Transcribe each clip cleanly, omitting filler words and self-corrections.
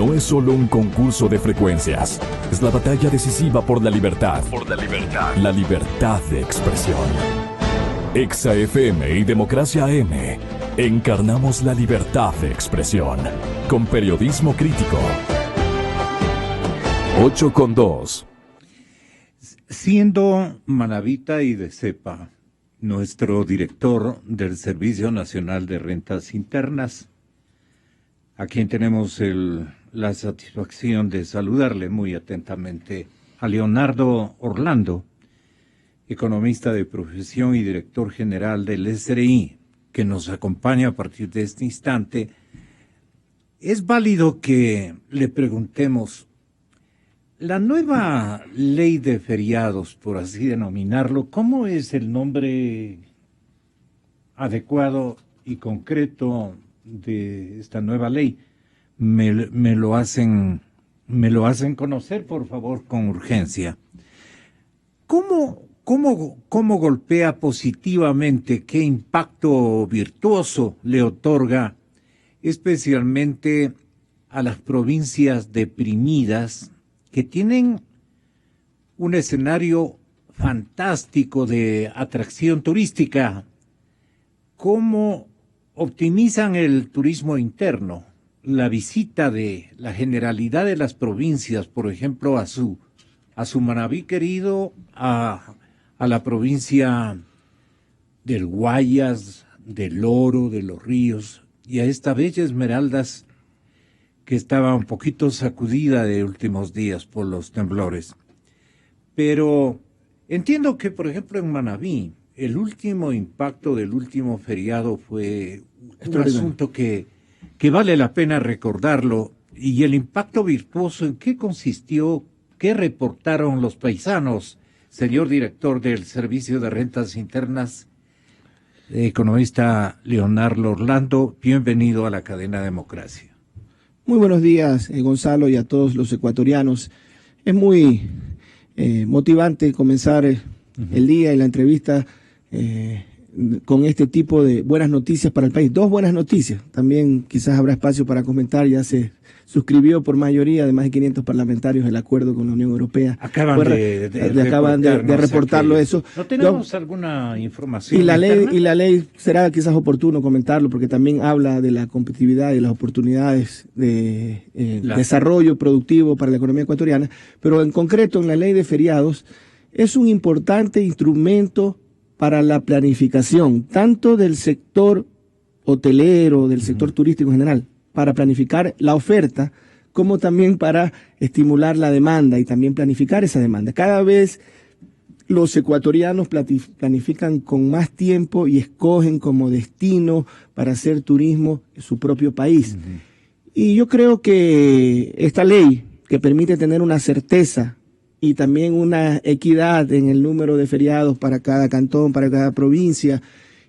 no es solo un concurso de frecuencias. Es la batalla decisiva por la libertad. La libertad de expresión. Exa FM y Democracia AM. Encarnamos la libertad de expresión. Con periodismo crítico. 8:2. Siendo manabita y de cepa, nuestro director del Servicio Nacional de Rentas Internas, a quien tenemos la satisfacción de saludarle muy atentamente, a Leonardo Orlando, economista de profesión y director general del SRI, que nos acompaña a partir de este instante. Es válido que le preguntemos, la nueva ley de feriados, por así denominarlo, ¿cómo es el nombre adecuado y concreto de esta nueva ley? Me lo hacen conocer, por favor, con urgencia. ¿Cómo golpea positivamente, qué impacto virtuoso le otorga especialmente a las provincias deprimidas que tienen un escenario fantástico de atracción turística? ¿Cómo optimizan el turismo interno? La visita de la generalidad de las provincias, por ejemplo, a su Manabí querido, a la provincia del Guayas, del Oro, de los Ríos, y a esta bella Esmeraldas, que estaba un poquito sacudida de últimos días por los temblores. Pero entiendo que, por ejemplo, en Manabí, el último impacto del último feriado fue un asunto que vale la pena recordarlo. Y el impacto virtuoso, ¿en qué consistió? ¿Qué reportaron los paisanos? Señor director del Servicio de Rentas Internas, economista Leonardo Orlando, bienvenido a la cadena Democracia. Muy buenos días, Gonzalo, y a todos los ecuatorianos. Es muy motivante comenzar el día y la entrevista con este tipo de buenas noticias para el país. Dos buenas noticias. También quizás habrá espacio para comentar. Ya se suscribió por mayoría de más de 500 parlamentarios el acuerdo con la Unión Europea. Acaban de reportarlo eso. ¿No tenemos alguna información? Y la ley será quizás oportuno comentarlo porque también habla de la competitividad y las oportunidades de desarrollo productivo para la economía ecuatoriana. Pero en concreto en la ley de feriados es un importante instrumento para la planificación, tanto del sector hotelero, del sector turístico en general, para planificar la oferta, como también para estimular la demanda y también planificar esa demanda. Cada vez los ecuatorianos planifican con más tiempo y escogen como destino para hacer turismo en su propio país. Y yo creo que esta ley, que permite tener una certeza y también una equidad en el número de feriados para cada cantón, para cada provincia,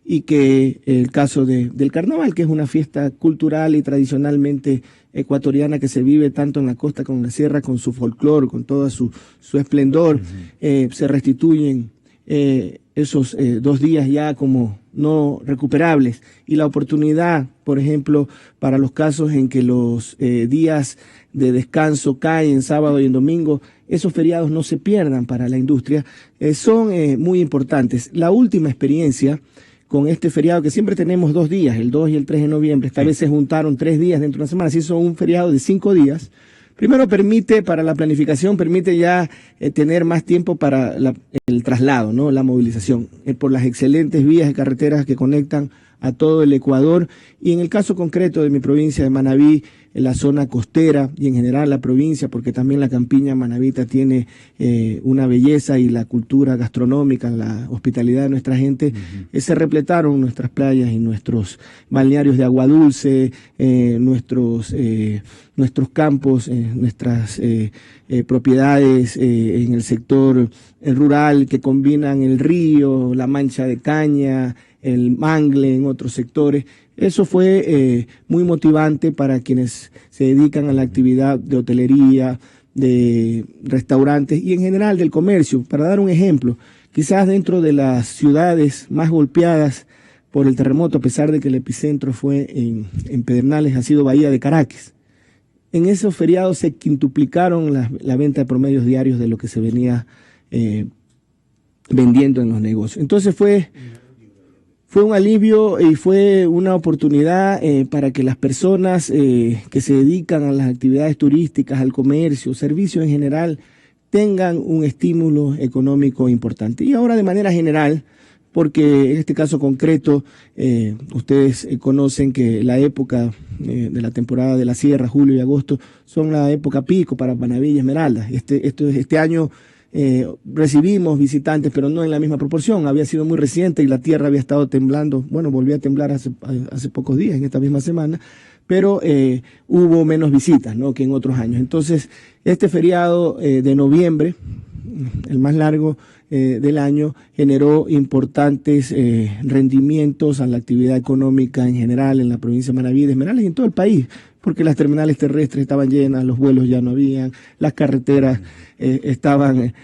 y que el caso del carnaval, que es una fiesta cultural y tradicionalmente ecuatoriana que se vive tanto en la costa como en la sierra, con su folclore, con todo su esplendor, se restituyen esos 2 días ya como no recuperables. Y la oportunidad, por ejemplo, para los casos en que los días de descanso caen sábado y en domingo, esos feriados no se pierdan para la industria, son muy importantes. La última experiencia con este feriado, que siempre tenemos 2 días, el 2 y el 3 de noviembre, esta vez se juntaron 3 días dentro de una semana, se hizo un feriado de 5 días. Primero permite para la planificación, permite ya tener más tiempo para el traslado, ¿no? La movilización, por las excelentes vías de carreteras que conectan a todo el Ecuador. Y en el caso concreto de mi provincia de Manabí, en la zona costera y en general la provincia, porque también la campiña manabita tiene una belleza y la cultura gastronómica, la hospitalidad de nuestra gente, se repletaron nuestras playas y nuestros balnearios de agua dulce, nuestros campos, nuestras propiedades en el sector rural que combinan el río, la mancha de caña, el mangle en otros sectores. Eso fue muy motivante para quienes se dedican a la actividad de hotelería, de restaurantes y en general del comercio. Para dar un ejemplo, quizás dentro de las ciudades más golpeadas por el terremoto, a pesar de que el epicentro fue en Pedernales, ha sido Bahía de Caracas. en esos feriados se quintuplicaron la venta de promedios diarios de lo que se venía vendiendo en los negocios. Entonces fue un alivio y fue una oportunidad para que las personas que se dedican a las actividades turísticas, al comercio, servicios en general, tengan un estímulo económico importante. Y ahora de manera general, porque en este caso concreto, ustedes conocen que la época de la temporada de la sierra, julio y agosto, son la época pico para Manaví y Esmeraldas. Este año recibimos visitantes, pero no en la misma proporción. Había sido muy reciente y la tierra había estado temblando. Bueno, volvió a temblar hace pocos días, en esta misma semana, pero hubo menos visitas, ¿no?, que en otros años. Entonces, este feriado de noviembre, el más largo del año, generó importantes rendimientos a la actividad económica en general en la provincia de Manaví, de Esmeraldas y en todo el país, porque las terminales terrestres estaban llenas, los vuelos ya no habían, las carreteras estaban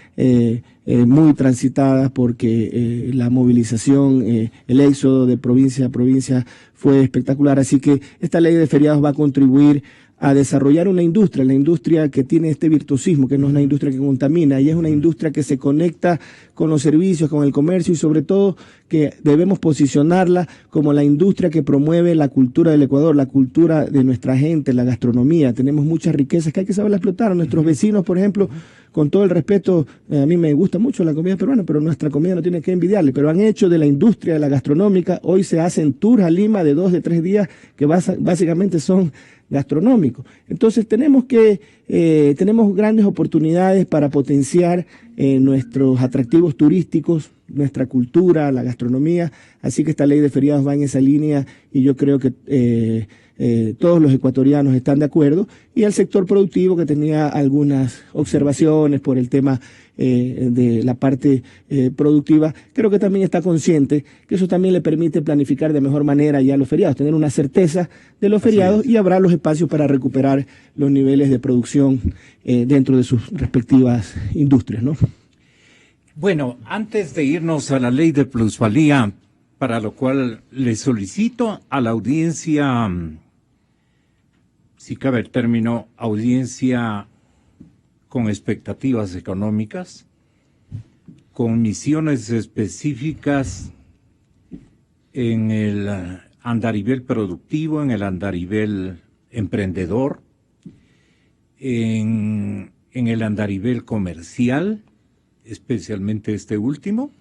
muy transitadas porque la movilización, el éxodo de provincia a provincia fue espectacular. Así que esta ley de feriados va a contribuir a desarrollar una industria, la industria que tiene este virtuosismo, que no es una industria que contamina, y es una industria que se conecta con los servicios, con el comercio, y sobre todo que debemos posicionarla como la industria que promueve la cultura del Ecuador, la cultura de nuestra gente, la gastronomía. Tenemos muchas riquezas que hay que saber explotar. Nuestros vecinos, por ejemplo, con todo el respeto, a mí me gusta mucho la comida peruana, pero nuestra comida no tiene que envidiarle, pero han hecho de la industria de la gastronómica, hoy se hacen tours a Lima de 2 de 3 días que básicamente son gastronómicos. Entonces tenemos grandes oportunidades para potenciar nuestros atractivos turísticos, nuestra cultura, la gastronomía, así que esta ley de feriados va en esa línea y yo creo que todos los ecuatorianos están de acuerdo, y el sector productivo, que tenía algunas observaciones por el tema de la parte productiva, creo que también está consciente que eso también le permite planificar de mejor manera ya los feriados, tener una certeza de los feriados, y habrá los espacios para recuperar los niveles de producción dentro de sus respectivas industrias, ¿no? Bueno, antes de irnos a la ley de plusvalía, para lo cual le solicito a la audiencia, si cabe el término, audiencia con expectativas económicas, con misiones específicas en el andarivel productivo, en el andarivel emprendedor, en el andarivel comercial, especialmente este último,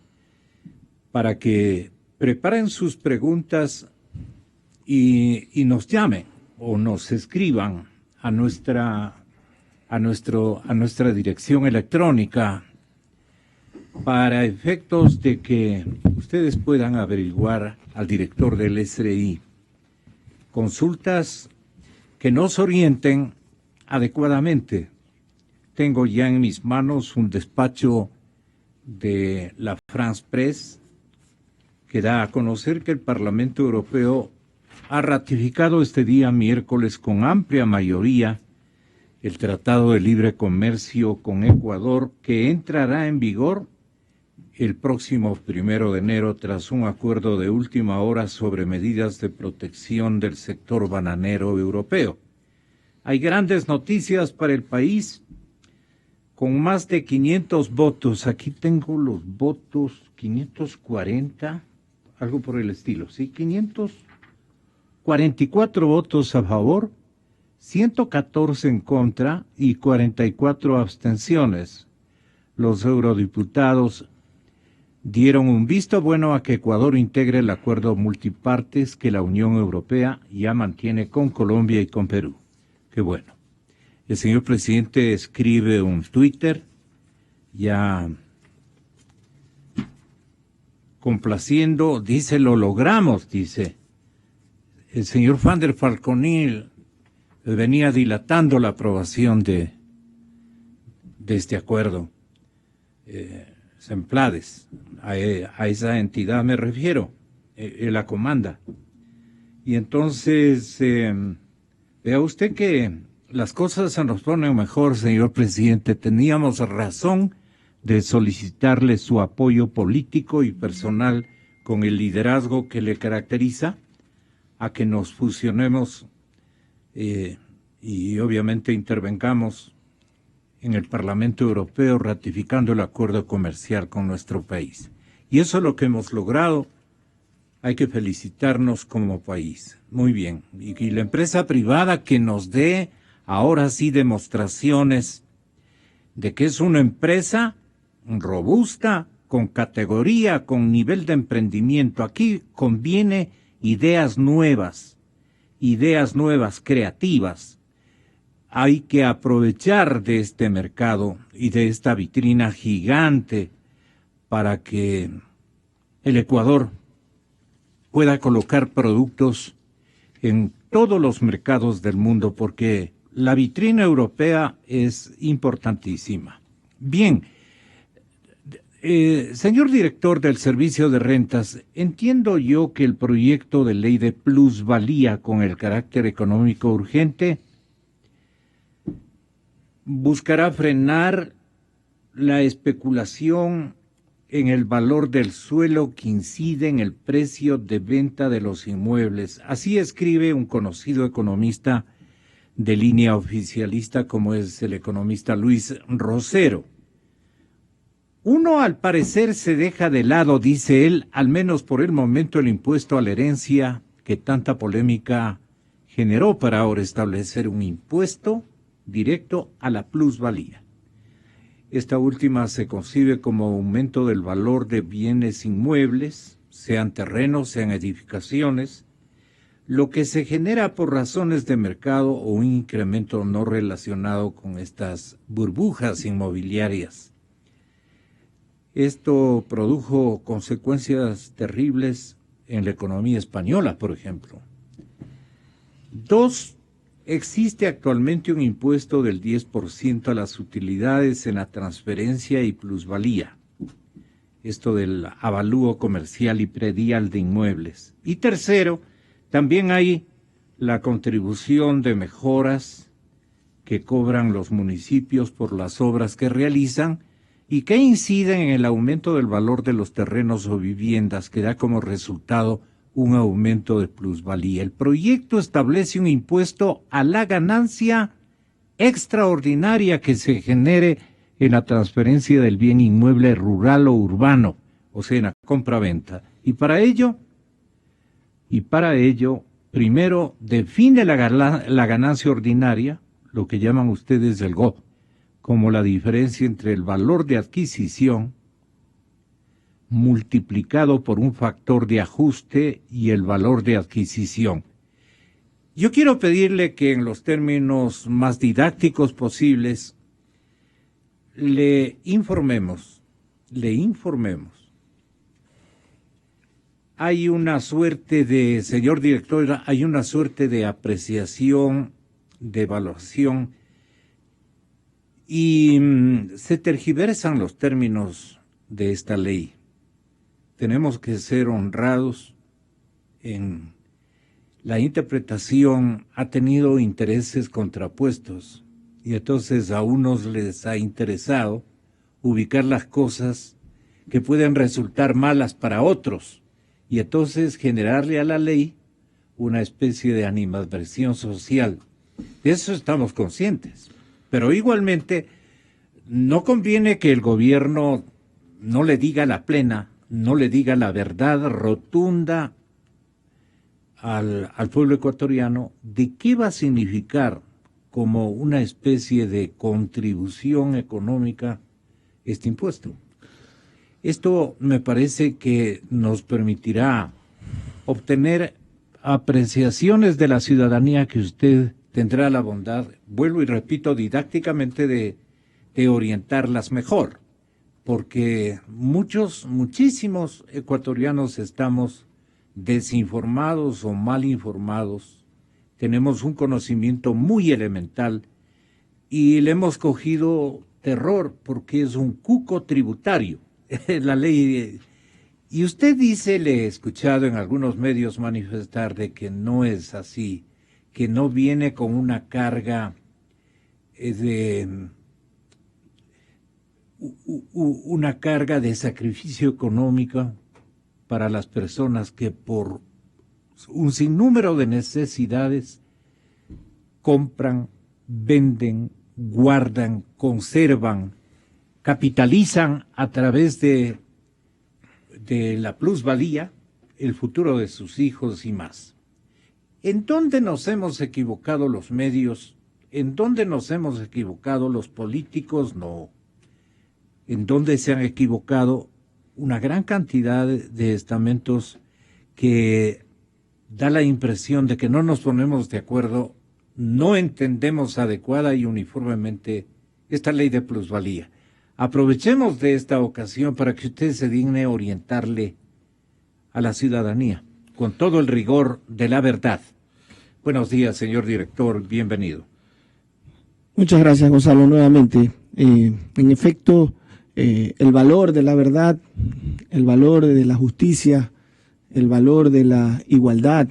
para que preparen sus preguntas y nos llamen o nos escriban a nuestra dirección electrónica, para efectos de que ustedes puedan averiguar al director del SRI consultas que nos orienten adecuadamente. Tengo ya en mis manos un despacho de la France Press que da a conocer que el Parlamento Europeo ha ratificado este día miércoles con amplia mayoría el Tratado de Libre Comercio con Ecuador, que entrará en vigor el próximo 1 de enero tras un acuerdo de última hora sobre medidas de protección del sector bananero europeo. Hay grandes noticias para el país, con más de 500 votos. Aquí tengo los votos, 540, algo por el estilo, ¿sí? 544 votos a favor, 114 en contra y 44 abstenciones. Los eurodiputados dieron un visto bueno a que Ecuador integre el acuerdo multipartes que la Unión Europea ya mantiene con Colombia y con Perú. Qué bueno. El señor presidente escribe un Twitter ya complaciendo, dice, lo logramos, dice. El señor Van der Falconil venía dilatando la aprobación de este acuerdo. Semplades, a esa entidad me refiero, la comanda. Y entonces, vea usted que las cosas se nos ponen mejor, señor presidente. Teníamos razón de solicitarle su apoyo político y personal con el liderazgo que le caracteriza, a que nos fusionemos y obviamente intervengamos en el Parlamento Europeo ratificando el acuerdo comercial con nuestro país. Y eso es lo que hemos logrado. Hay que felicitarnos como país. Muy bien. Y la empresa privada que nos dé ahora sí demostraciones de que es una empresa robusta, con categoría, con nivel de emprendimiento. Aquí conviene ideas nuevas, creativas. Hay que aprovechar de este mercado y de esta vitrina gigante para que el Ecuador pueda colocar productos en todos los mercados del mundo, porque la vitrina europea es importantísima. Bien, señor director del Servicio de Rentas, entiendo yo que el proyecto de ley de plusvalía con el carácter económico urgente buscará frenar la especulación en el valor del suelo que incide en el precio de venta de los inmuebles. Así escribe un conocido economista de línea oficialista como es el economista Luis Rosero. Uno al parecer se deja de lado, dice él, al menos por el momento, el impuesto a la herencia que tanta polémica generó para ahora establecer un impuesto directo a la plusvalía. Esta última se concibe como aumento del valor de bienes inmuebles, sean terrenos, sean edificaciones, lo que se genera por razones de mercado o un incremento no relacionado con estas burbujas inmobiliarias. Esto produjo consecuencias terribles en la economía española, por ejemplo. 2. Existe actualmente un impuesto del 10% a las utilidades en la transferencia y plusvalía. Esto del avalúo comercial y predial de inmuebles. Y tercero, también hay la contribución de mejoras que cobran los municipios por las obras que realizan y que inciden en el aumento del valor de los terrenos o viviendas, que da como resultado un aumento de plusvalía. El proyecto establece un impuesto a la ganancia extraordinaria que se genere en la transferencia del bien inmueble rural o urbano, o sea, en la compra-venta. Y para ello, primero define la ganancia ordinaria, lo que llaman ustedes el GO, como la diferencia entre el valor de adquisición multiplicado por un factor de ajuste y el valor de adquisición. Yo quiero pedirle que en los términos más didácticos posibles le informemos. Hay una suerte de, señor director, hay una suerte de apreciación, de evaluación, y se tergiversan los términos de esta ley. Tenemos que ser honrados en la interpretación. Ha tenido intereses contrapuestos y entonces a unos les ha interesado ubicar las cosas que pueden resultar malas para otros y entonces generarle a la ley una especie de animadversión social. De eso estamos conscientes, pero igualmente no conviene que el gobierno no le diga la plena, no le diga la verdad rotunda al pueblo ecuatoriano de qué va a significar como una especie de contribución económica este impuesto. Esto me parece que nos permitirá obtener apreciaciones de la ciudadanía que usted tendrá la bondad, vuelvo y repito, didácticamente de orientarlas mejor, porque muchísimos ecuatorianos estamos desinformados o mal informados, tenemos un conocimiento muy elemental y le hemos cogido terror porque es un cuco tributario, la ley. Y usted dice, le he escuchado en algunos medios manifestar de que no es así, que no viene con una carga de sacrificio económico para las personas que por un sinnúmero de necesidades compran, venden, guardan, conservan, capitalizan a través de la plusvalía el futuro de sus hijos y más. ¿En dónde nos hemos equivocado los medios? ¿En dónde nos hemos equivocado los políticos? No. ¿En dónde se han equivocado una gran cantidad de estamentos que da la impresión de que no nos ponemos de acuerdo, no entendemos adecuada y uniformemente esta ley de plusvalía? Aprovechemos de esta ocasión para que usted se digne orientarle a la ciudadanía con todo el rigor de la verdad. Buenos días, señor director, bienvenido. Muchas gracias, Gonzalo, nuevamente. En efecto, el valor de la verdad, el valor de la justicia, el valor de la igualdad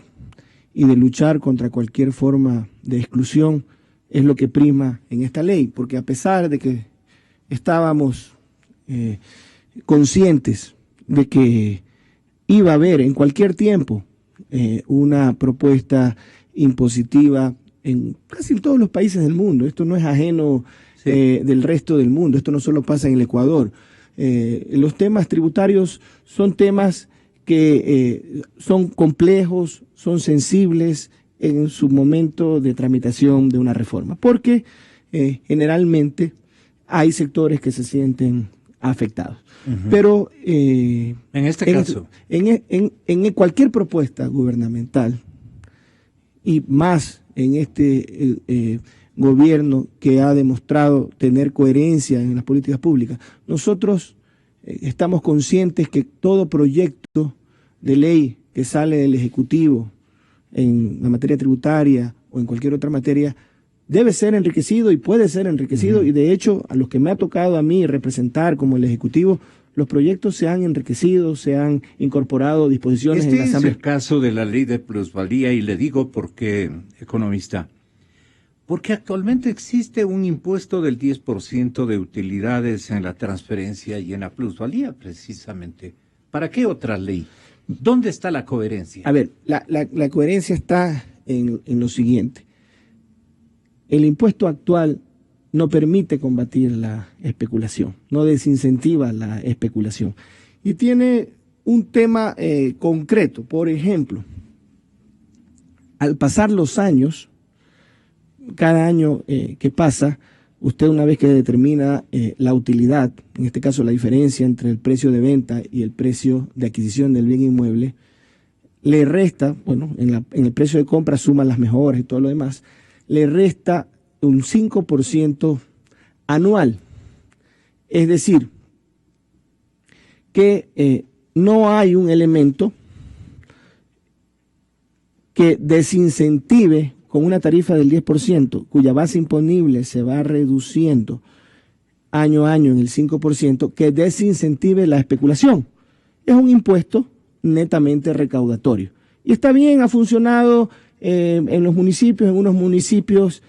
y de luchar contra cualquier forma de exclusión es lo que prima en esta ley, porque a pesar de que estábamos conscientes de que iba a haber en cualquier tiempo una propuesta impositiva en casi todos los países del mundo. Esto no es ajeno del resto del mundo, esto no solo pasa en el Ecuador. Los temas tributarios son temas que son complejos, son sensibles en su momento de tramitación de una reforma, porque generalmente hay sectores que se sienten afectados. Pero en este caso, en cualquier propuesta gubernamental, y más en este gobierno que ha demostrado tener coherencia en las políticas públicas, nosotros estamos conscientes que todo proyecto de ley que sale del Ejecutivo en la materia tributaria o en cualquier otra materia debe ser enriquecido y puede ser enriquecido, y de hecho a los que me ha tocado a mí representar como el Ejecutivo, los proyectos se han enriquecido, se han incorporado disposiciones en la Asamblea. Este es el caso de la ley de plusvalía, y le digo porque, economista, porque actualmente existe un impuesto del 10% de utilidades en la transferencia y en la plusvalía, precisamente. ¿Para qué otra ley? ¿Dónde está la coherencia? A ver, la coherencia está en lo siguiente. El impuesto actual no permite combatir la especulación, no desincentiva la especulación. Y tiene un tema concreto. Por ejemplo, al pasar los años, cada año que pasa, usted una vez que determina la utilidad, en este caso la diferencia entre el precio de venta y el precio de adquisición del bien inmueble, le resta, bueno, en el precio de compra suma las mejoras y todo lo demás, le resta un 5% anual. Es decir, que no hay un elemento que desincentive con una tarifa del 10%, cuya base imponible se va reduciendo año a año en el 5%, que desincentive la especulación. Es un impuesto netamente recaudatorio. Y está bien, ha funcionado en los municipios, en unos municipios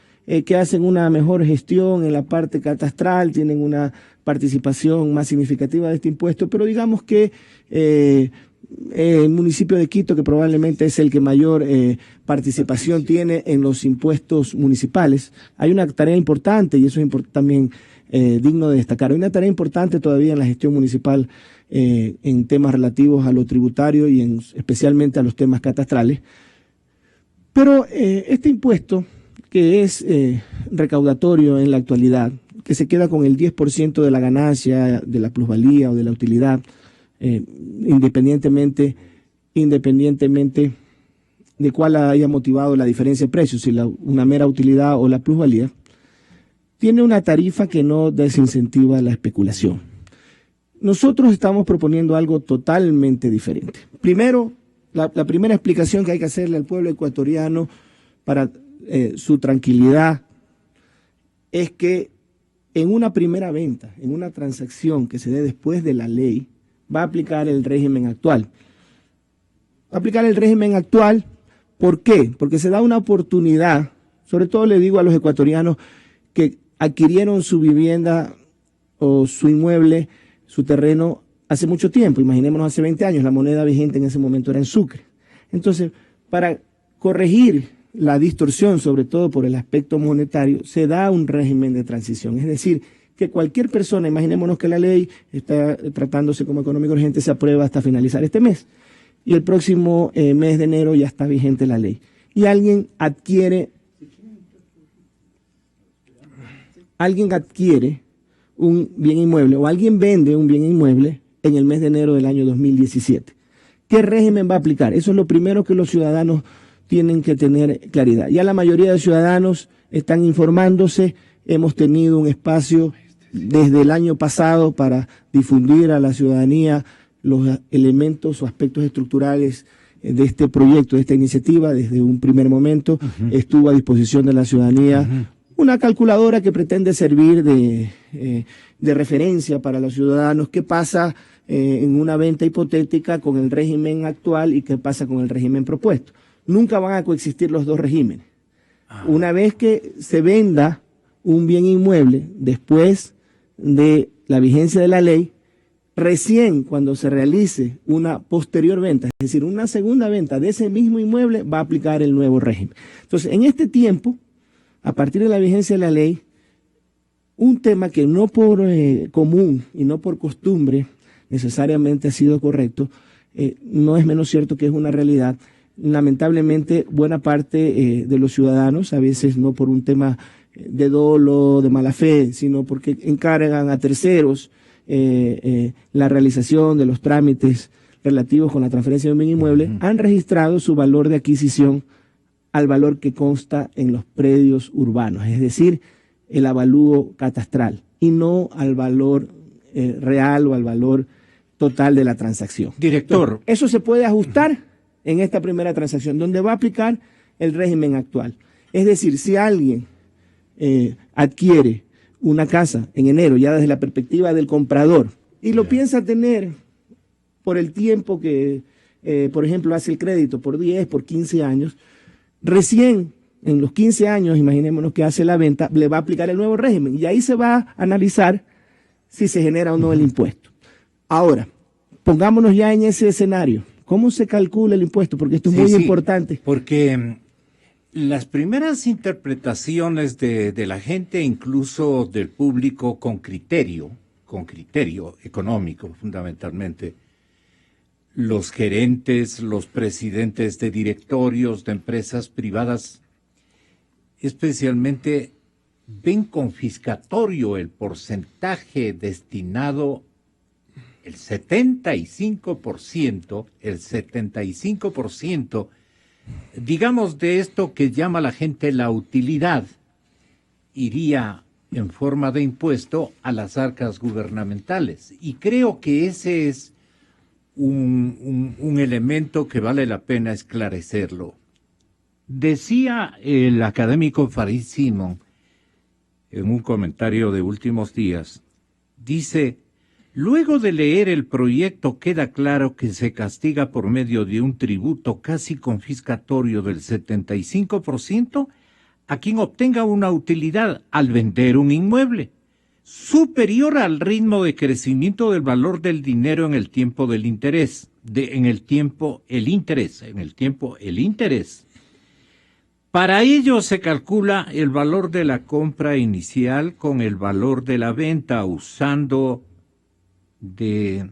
que hacen una mejor gestión en la parte catastral, tienen una participación más significativa de este impuesto, pero digamos que el municipio de Quito, que probablemente es el que mayor participación tiene en los impuestos municipales, hay una tarea importante, y eso es también digno de destacar. Hay una tarea importante todavía en la gestión municipal en temas relativos a lo tributario y especialmente a los temas catastrales. Pero este impuesto, que es recaudatorio en la actualidad, que se queda con el 10% de la ganancia, de la plusvalía o de la utilidad, independientemente de cuál haya motivado la diferencia de precios, si una mera utilidad o la plusvalía, tiene una tarifa que no desincentiva la especulación. Nosotros estamos proponiendo algo totalmente diferente. Primero, la primera explicación que hay que hacerle al pueblo ecuatoriano para su tranquilidad es que en una primera venta, en una transacción que se dé después de la ley, va a aplicar el régimen actual. Va a aplicar el régimen actual, ¿por qué? Porque se da una oportunidad, sobre todo le digo a los ecuatorianos que adquirieron su vivienda o su inmueble, su terreno hace mucho tiempo, imaginémonos hace 20 años, la moneda vigente en ese momento era en sucre. Entonces, para corregir la distorsión, sobre todo por el aspecto monetario, se da un régimen de transición. Es decir, que cualquier persona, imaginémonos que la ley está tratándose como económico urgente, se aprueba hasta finalizar este mes. Y el próximo mes de enero ya está vigente la ley. Y alguien adquiere un bien inmueble o alguien vende un bien inmueble en el mes de enero del año 2017. ¿Qué régimen va a aplicar? Eso es lo primero que los ciudadanos tienen que tener claridad. Ya la mayoría de ciudadanos están informándose. Hemos tenido un espacio desde el año pasado para difundir a la ciudadanía los elementos o aspectos estructurales de este proyecto, de esta iniciativa. Desde un primer momento estuvo a disposición de la ciudadanía una calculadora que pretende servir de referencia para los ciudadanos. ¿Qué pasa en una venta hipotética con el régimen actual y qué pasa con el régimen propuesto? Nunca van a coexistir los dos regímenes. Una vez que se venda un bien inmueble después de la vigencia de la ley, recién cuando se realice una posterior venta, es decir, una segunda venta de ese mismo inmueble, va a aplicar el nuevo régimen. Entonces, en este tiempo, a partir de la vigencia de la ley, un tema que no por común y no por costumbre necesariamente ha sido correcto, no es menos cierto que es una realidad. Lamentablemente, buena parte de los ciudadanos, a veces no por un tema de dolo, de mala fe, sino porque encargan a terceros la realización de los trámites relativos con la transferencia de un bien inmueble, han registrado su valor de adquisición al valor que consta en los predios urbanos, es decir, el avalúo catastral, y no al valor real o al valor total de la transacción. Director. Entonces, eso se puede ajustar en esta primera transacción, donde va a aplicar el régimen actual. Es decir, si alguien adquiere una casa en enero, ya desde la perspectiva del comprador, y lo piensa tener por el tiempo que, por ejemplo, hace el crédito, por 10, por 15 años, recién en los 15 años, imaginémonos que hace la venta, le va a aplicar el nuevo régimen, y ahí se va a analizar si se genera o no el impuesto. Ahora, pongámonos ya en ese escenario. ¿Cómo se calcula el impuesto? Porque esto es muy importante. Porque las primeras interpretaciones de la gente, incluso del público con criterio económico fundamentalmente, los gerentes, los presidentes de directorios de empresas privadas, especialmente ven confiscatorio el porcentaje destinado, el 75%, digamos, de esto que llama la gente la utilidad, iría en forma de impuesto a las arcas gubernamentales. Y creo que ese es un elemento que vale la pena esclarecerlo. Decía el académico Farid Simon en un comentario de últimos días, dice: luego de leer el proyecto queda claro que se castiga por medio de un tributo casi confiscatorio del 75% a quien obtenga una utilidad al vender un inmueble, superior al ritmo de crecimiento del valor del dinero en el tiempo del interés, en el tiempo el interés. Para ello se calcula el valor de la compra inicial con el valor de la venta usando de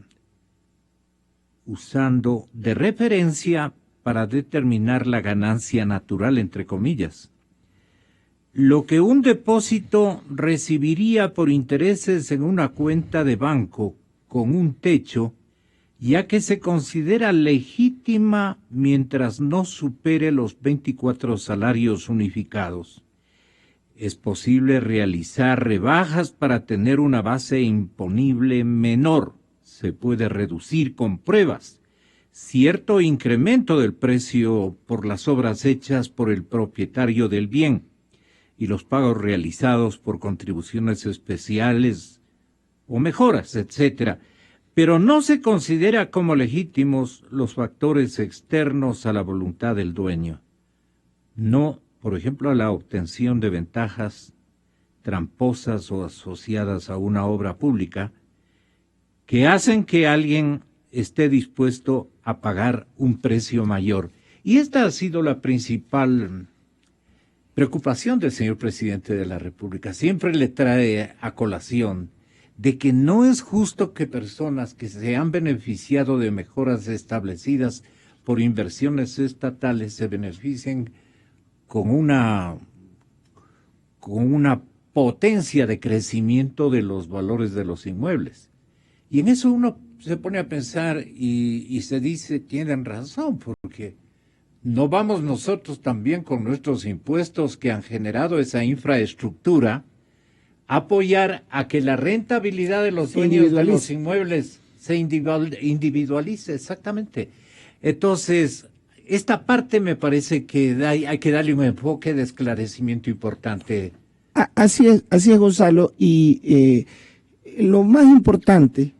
referencia para determinar la ganancia natural, entre comillas. Lo que un depósito recibiría por intereses en una cuenta de banco con un techo, ya que se considera legítima mientras no supere los 24 salarios unificados. Es posible realizar rebajas para tener una base imponible menor. Se puede reducir con pruebas cierto incremento del precio por las obras hechas por el propietario del bien y los pagos realizados por contribuciones especiales o mejoras, etc. Pero no se considera como legítimos los factores externos a la voluntad del dueño. No, por ejemplo, a la obtención de ventajas tramposas o asociadas a una obra pública que hacen que alguien esté dispuesto a pagar un precio mayor. Y esta ha sido la principal preocupación del señor presidente de la República siempre le trae a colación de que no es justo que personas que se han beneficiado de mejoras establecidas por inversiones estatales se beneficien con una potencia de crecimiento de los valores de los inmuebles. Y en eso uno se pone a pensar y se dice, tienen razón, porque no vamos nosotros también con nuestros impuestos que han generado esa infraestructura a apoyar a que la rentabilidad de los dueños de los inmuebles se individualice, exactamente. Entonces, esta parte me parece que hay que darle un enfoque de esclarecimiento importante. Así es, Gonzalo, y lo más importante,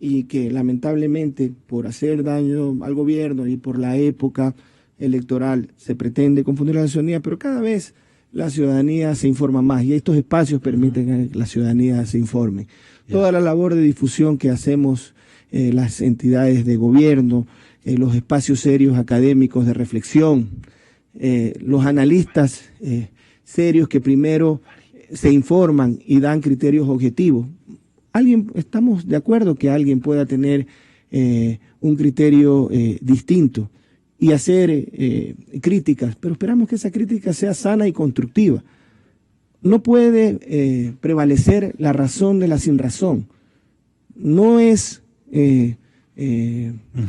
y que lamentablemente por hacer daño al gobierno y por la época electoral se pretende confundir a la ciudadanía, pero cada vez la ciudadanía se informa más y estos espacios permiten que la ciudadanía se informe. Toda la labor de difusión que hacemos las entidades de gobierno, los espacios serios académicos de reflexión, los analistas serios que primero se informan y dan criterios objetivos. Estamos de acuerdo que alguien pueda tener un criterio distinto y hacer críticas, pero esperamos que esa crítica sea sana y constructiva. No puede prevalecer la razón de la sinrazón. No es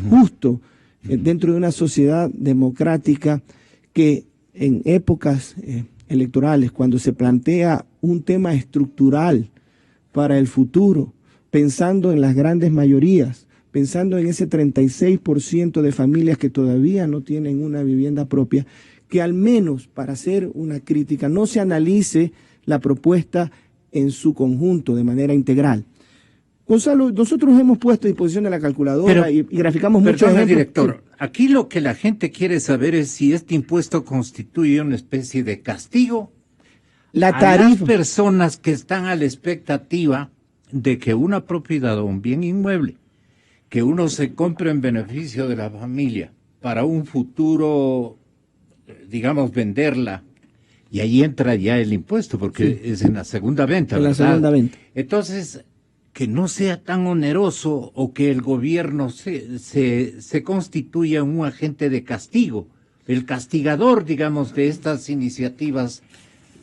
justo dentro de una sociedad democrática que en épocas electorales, cuando se plantea un tema estructural para el futuro, pensando en las grandes mayorías, pensando en ese 36% de familias que todavía no tienen una vivienda propia, que al menos para hacer una crítica no se analice la propuesta en su conjunto de manera integral. Gonzalo, nosotros hemos puesto a disposición de la calculadora y graficamos muchos ejemplos. Director, aquí lo que la gente quiere saber es si este impuesto constituye una especie de castigo la tarifa. A las personas que están a la expectativa de que una propiedad o un bien inmueble que uno se compre en beneficio de la familia para un futuro, digamos, venderla, y ahí entra ya el impuesto, porque es en la segunda venta, ¿verdad? En la segunda venta. Entonces, que no sea tan oneroso o que el gobierno se constituya un agente de castigo, el castigador, digamos, de estas iniciativas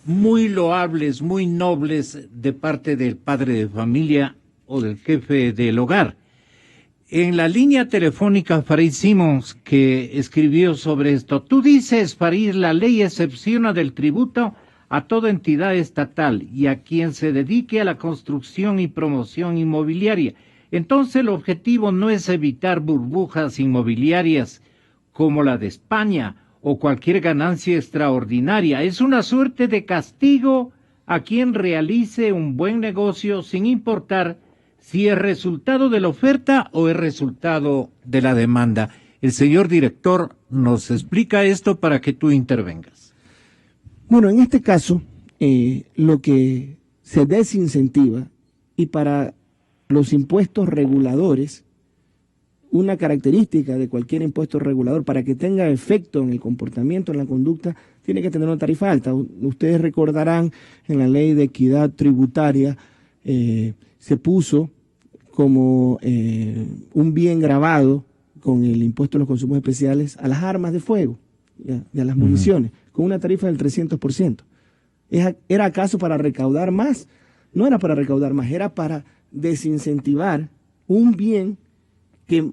muy loables, muy nobles de parte del padre de familia o del jefe del hogar. En la línea telefónica, Farid Simons, que escribió sobre esto, tú dices, Farid, la ley excepciona del tributo a toda entidad estatal y a quien se dedique a la construcción y promoción inmobiliaria. Entonces el objetivo no es evitar burbujas inmobiliarias como la de España o cualquier ganancia extraordinaria. Es una suerte de castigo a quien realice un buen negocio sin importar si es resultado de la oferta o es resultado de la demanda. El señor director nos explica esto para que tú intervengas. Bueno, en este caso, lo que se desincentiva, y para los impuestos reguladores, una característica de cualquier impuesto regulador, para que tenga efecto en el comportamiento, en la conducta, tiene que tener una tarifa alta. Ustedes recordarán, en la ley de equidad tributaria, se puso como un bien grabado con el impuesto a los consumos especiales a las armas de fuego y a las municiones, con una tarifa del 300%. ¿Era acaso para recaudar más? No era para recaudar más, era para desincentivar un bien que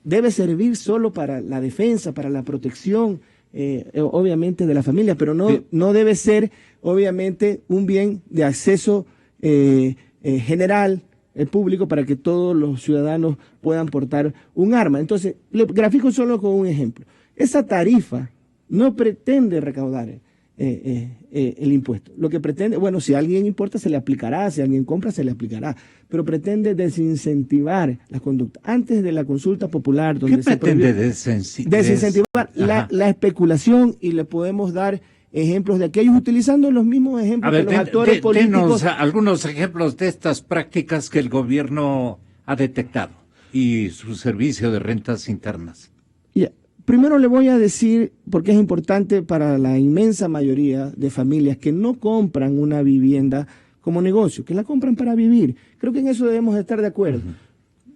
debe servir solo para la defensa, para la protección, obviamente, de la familia, pero no debe ser, obviamente, un bien de acceso general, público, para que todos los ciudadanos puedan portar un arma. Entonces, lo grafico solo con un ejemplo. Esa tarifa no pretende recaudar el impuesto. Lo que pretende, bueno, si alguien importa se le aplicará, si alguien compra se le aplicará, pero pretende desincentivar las conductas. Antes de la consulta popular, donde ¿qué pretende desincentivar? La especulación, y le podemos dar ejemplos de aquellos utilizando los mismos ejemplos que los actores políticos. Denos algunos ejemplos de estas prácticas que el gobierno ha detectado y su servicio de rentas internas. Primero le voy a decir, porque es importante para la inmensa mayoría de familias que no compran una vivienda como negocio, que la compran para vivir. Creo que en eso debemos estar de acuerdo.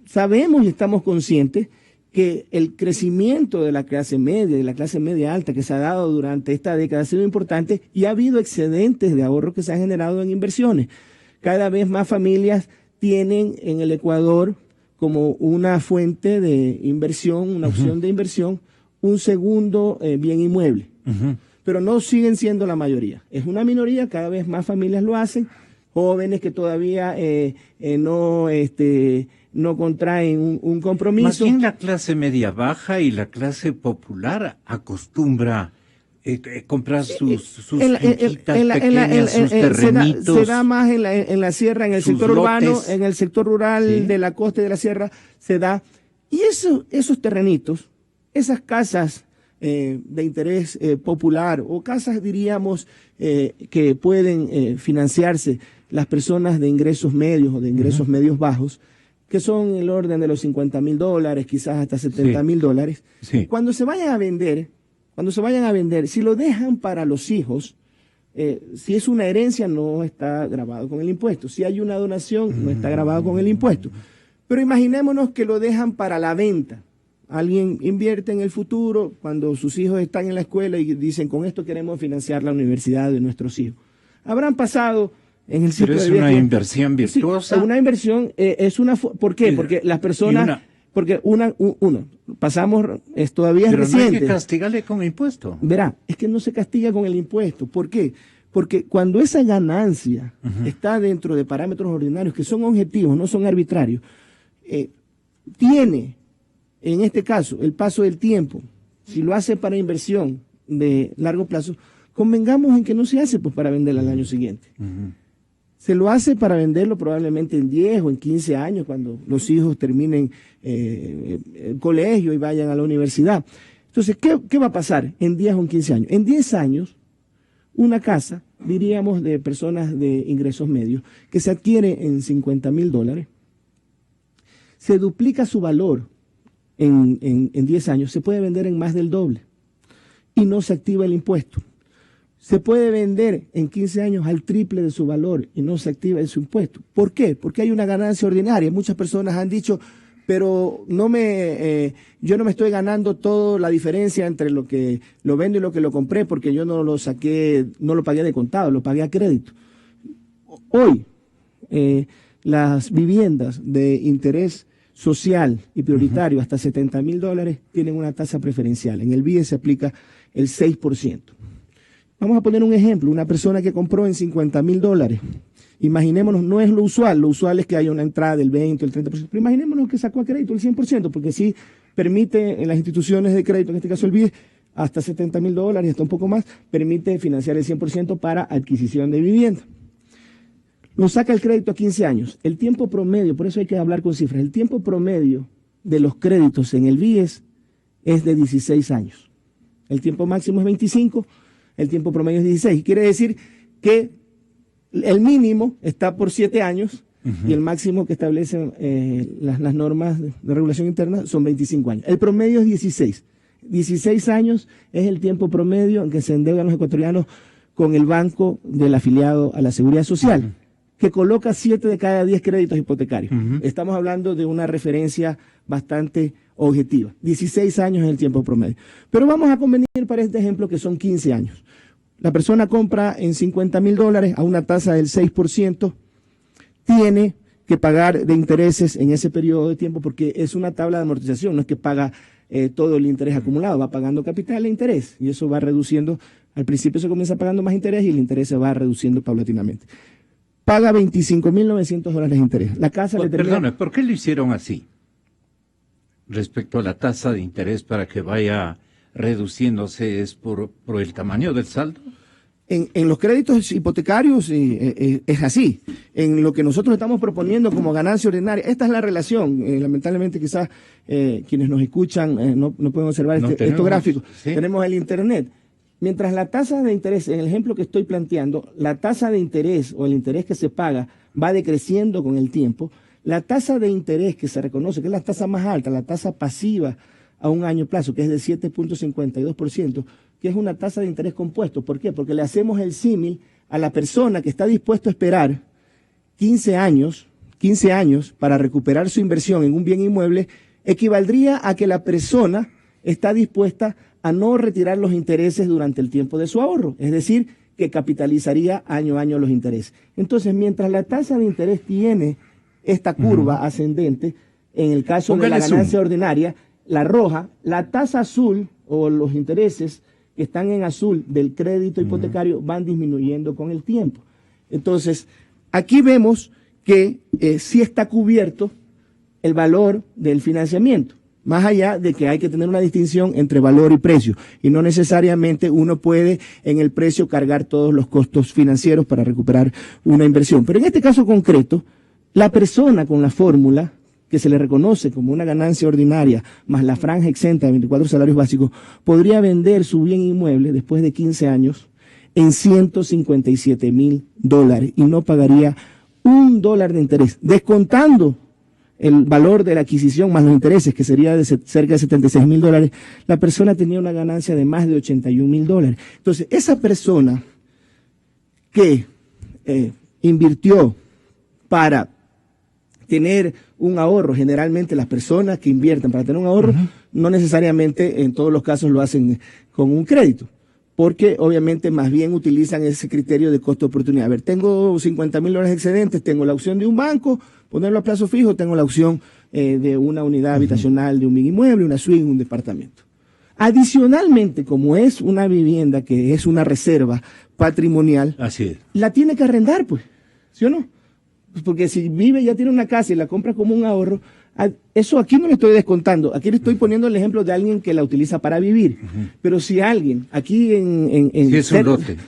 Sabemos y estamos conscientes que el crecimiento de la clase media alta que se ha dado durante esta década ha sido importante y ha habido excedentes de ahorro que se han generado en inversiones. Cada vez más familias tienen en el Ecuador como una fuente de inversión, una opción de inversión, un segundo bien inmueble. Pero no siguen siendo la mayoría. Es una minoría, cada vez más familias lo hacen, jóvenes que todavía no contraen un compromiso. Más bien la clase media baja y la clase popular acostumbra comprar sus finquitas pequeñas, sus terrenitos. Se da más en la sierra, en el sector urbano, en el sector rural de la costa y de la sierra, se da. Y esos terrenitos, esas casas de interés popular o casas, diríamos, que pueden financiarse las personas de ingresos medios o de ingresos medios bajos, que son el orden de los $50,000, quizás hasta $70,000. Cuando se vayan a vender, si lo dejan para los hijos, si es una herencia no está grabado con el impuesto. Si hay una donación no está grabado con el impuesto. Pero imaginémonos que lo dejan para la venta. Alguien invierte en el futuro cuando sus hijos están en la escuela y dicen, con esto queremos financiar la universidad de nuestros hijos. Habrán pasado en el ciclo de vida. Pero es una inversión virtuosa. Sí, una inversión es una... ¿Por qué? Porque las personas... Porque pasamos, todavía es reciente. Pero no hay que castigarle con impuesto. Verá, es que no se castiga con el impuesto. ¿Por qué? Porque cuando esa ganancia está dentro de parámetros ordinarios, que son objetivos, no son arbitrarios, tiene, en este caso, el paso del tiempo, si lo hace para inversión de largo plazo, convengamos en que no se hace pues para venderla al año siguiente. Se lo hace para venderlo probablemente en 10 o en 15 años, cuando los hijos terminen el colegio y vayan a la universidad. Entonces, ¿qué va a pasar en 10 o en 15 años? En 10 años, una casa, diríamos, de personas de ingresos medios, que se adquiere en $50,000, se duplica su valor en 10 años, se puede vender en más del doble y no se activa el impuesto. Se puede vender en 15 años al triple de su valor y no se activa su impuesto. ¿Por qué? Porque hay una ganancia ordinaria. Muchas personas han dicho, pero yo no me estoy ganando toda la diferencia entre lo que lo vendo y lo que lo compré, porque yo no lo pagué de contado, lo pagué a crédito. Hoy, las viviendas de interés social y prioritario hasta $70,000 tienen una tasa preferencial. En el BIE se aplica el 6%. Vamos a poner un ejemplo, una persona que compró en $50,000. Imaginémonos, no es lo usual es que haya una entrada del 20 o el 30%, pero imaginémonos que sacó a crédito el 100%, porque sí permite en las instituciones de crédito, en este caso el BIE, hasta $70,000, hasta un poco más, permite financiar el 100% para adquisición de vivienda. Lo saca el crédito a 15 años. El tiempo promedio, por eso hay que hablar con cifras, el tiempo promedio de los créditos en el BIES es de 16 años. El tiempo máximo es 25, el tiempo promedio es 16. Quiere decir que el mínimo está por 7 años y el máximo que establecen las normas de regulación interna son 25 años. El promedio es 16. 16 años es el tiempo promedio en que se endeudan los ecuatorianos con el banco del afiliado a la Seguridad Social, que coloca 7 de cada 10 créditos hipotecarios. Estamos hablando de una referencia bastante objetiva. 16 años es el tiempo promedio. Pero vamos a convenir para este ejemplo que son 15 años. La persona compra en $50,000 a una tasa del 6%, tiene que pagar de intereses en ese periodo de tiempo porque es una tabla de amortización, no es que paga todo el interés acumulado, va pagando capital e interés y eso va reduciendo. Al principio se comienza pagando más interés y el interés se va reduciendo paulatinamente. Paga $25,900 de interés. La casa le termina... Perdone, ¿por qué lo hicieron así? Respecto a la tasa de interés para que vaya reduciéndose, ¿es por el tamaño del saldo? En los créditos hipotecarios es así. En lo que nosotros estamos proponiendo como ganancia ordinaria, esta es la relación. Lamentablemente quizás quienes nos escuchan no pueden observar estos gráficos. ¿Sí? Tenemos el internet. Mientras la tasa de interés, en el ejemplo que estoy planteando, la tasa de interés o el interés que se paga va decreciendo con el tiempo, la tasa de interés que se reconoce, que es la tasa más alta, la tasa pasiva a un año plazo, que es de 7.52%, que es una tasa de interés compuesto. ¿Por qué? Porque le hacemos el símil a la persona que está dispuesto a esperar 15 años para recuperar su inversión en un bien inmueble, equivaldría a que la persona está dispuesta a no retirar los intereses durante el tiempo de su ahorro, es decir, que capitalizaría año a año los intereses. Entonces, mientras la tasa de interés tiene esta curva ascendente, en el caso de la ganancia ordinaria, la roja, la tasa azul o los intereses que están en azul del crédito hipotecario van disminuyendo con el tiempo. Entonces, aquí vemos que sí está cubierto el valor del financiamiento, más allá de que hay que tener una distinción entre valor y precio, y no necesariamente uno puede en el precio cargar todos los costos financieros para recuperar una inversión. Pero en este caso concreto, la persona con la fórmula que se le reconoce como una ganancia ordinaria más la franja exenta de 24 salarios básicos, podría vender su bien inmueble después de 15 años en $157,000 y no pagaría $1 de interés, descontando el valor de la adquisición más los intereses, que sería de cerca de $76,000, la persona tenía una ganancia de más de $81,000. Entonces, esa persona que invirtió para tener un ahorro, generalmente las personas que invierten para tener un ahorro, no necesariamente en todos los casos lo hacen con un crédito, porque obviamente más bien utilizan ese criterio de costo de oportunidad. A ver, tengo $50,000 excedentes, tengo la opción de un banco, ponerlo a plazo fijo, tengo la opción de una unidad habitacional, de un bien inmueble, una suite, un departamento. Adicionalmente, como es una vivienda que es una reserva patrimonial, así es, la tiene que arrendar, pues, ¿sí o no? Pues porque si vive, ya tiene una casa y la compra como un ahorro, eso aquí no le estoy descontando, aquí le estoy poniendo el ejemplo de alguien que la utiliza para vivir. Pero si alguien, aquí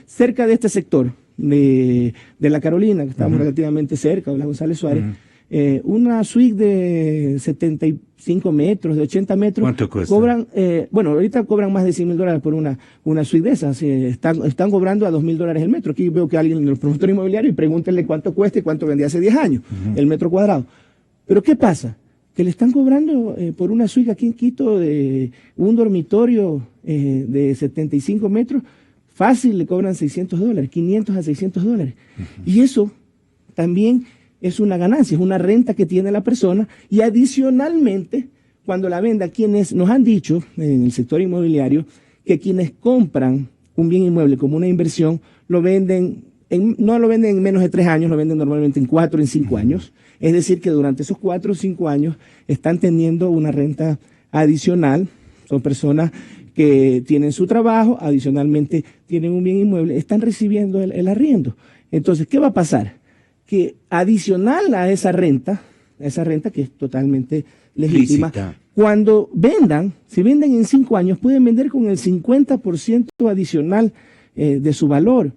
cerca de este sector, de la Carolina, que estamos relativamente cerca, de la González Suárez, una suite de 75 metros, de 80 metros. ¿Cuánto cuesta? Cobran, bueno, ahorita cobran más de $100,000 por una suite de esas. Están cobrando a $2,000 el metro. Aquí veo que alguien en los promotores inmobiliarios y pregúntenle cuánto cuesta y cuánto vendía hace 10 años el metro cuadrado. Pero ¿qué pasa? Que le están cobrando por una suite aquí en Quito de un dormitorio de 75 metros, fácil le cobran $600, $500 a $600. Y eso también es una ganancia, es una renta que tiene la persona, y adicionalmente, cuando la venda, quienes nos han dicho en el sector inmobiliario que quienes compran un bien inmueble como una inversión, lo venden no lo venden en menos de 3 años, lo venden normalmente en 4 o en 5 años. Es decir, que durante esos 4 o 5 años están teniendo una renta adicional. Son personas que tienen su trabajo, adicionalmente tienen un bien inmueble, están recibiendo el arriendo. Entonces, ¿qué va a pasar? Que adicional a esa renta que es totalmente legítima, lícita, cuando vendan, si venden en 5 años, pueden vender con el 50% adicional de su valor.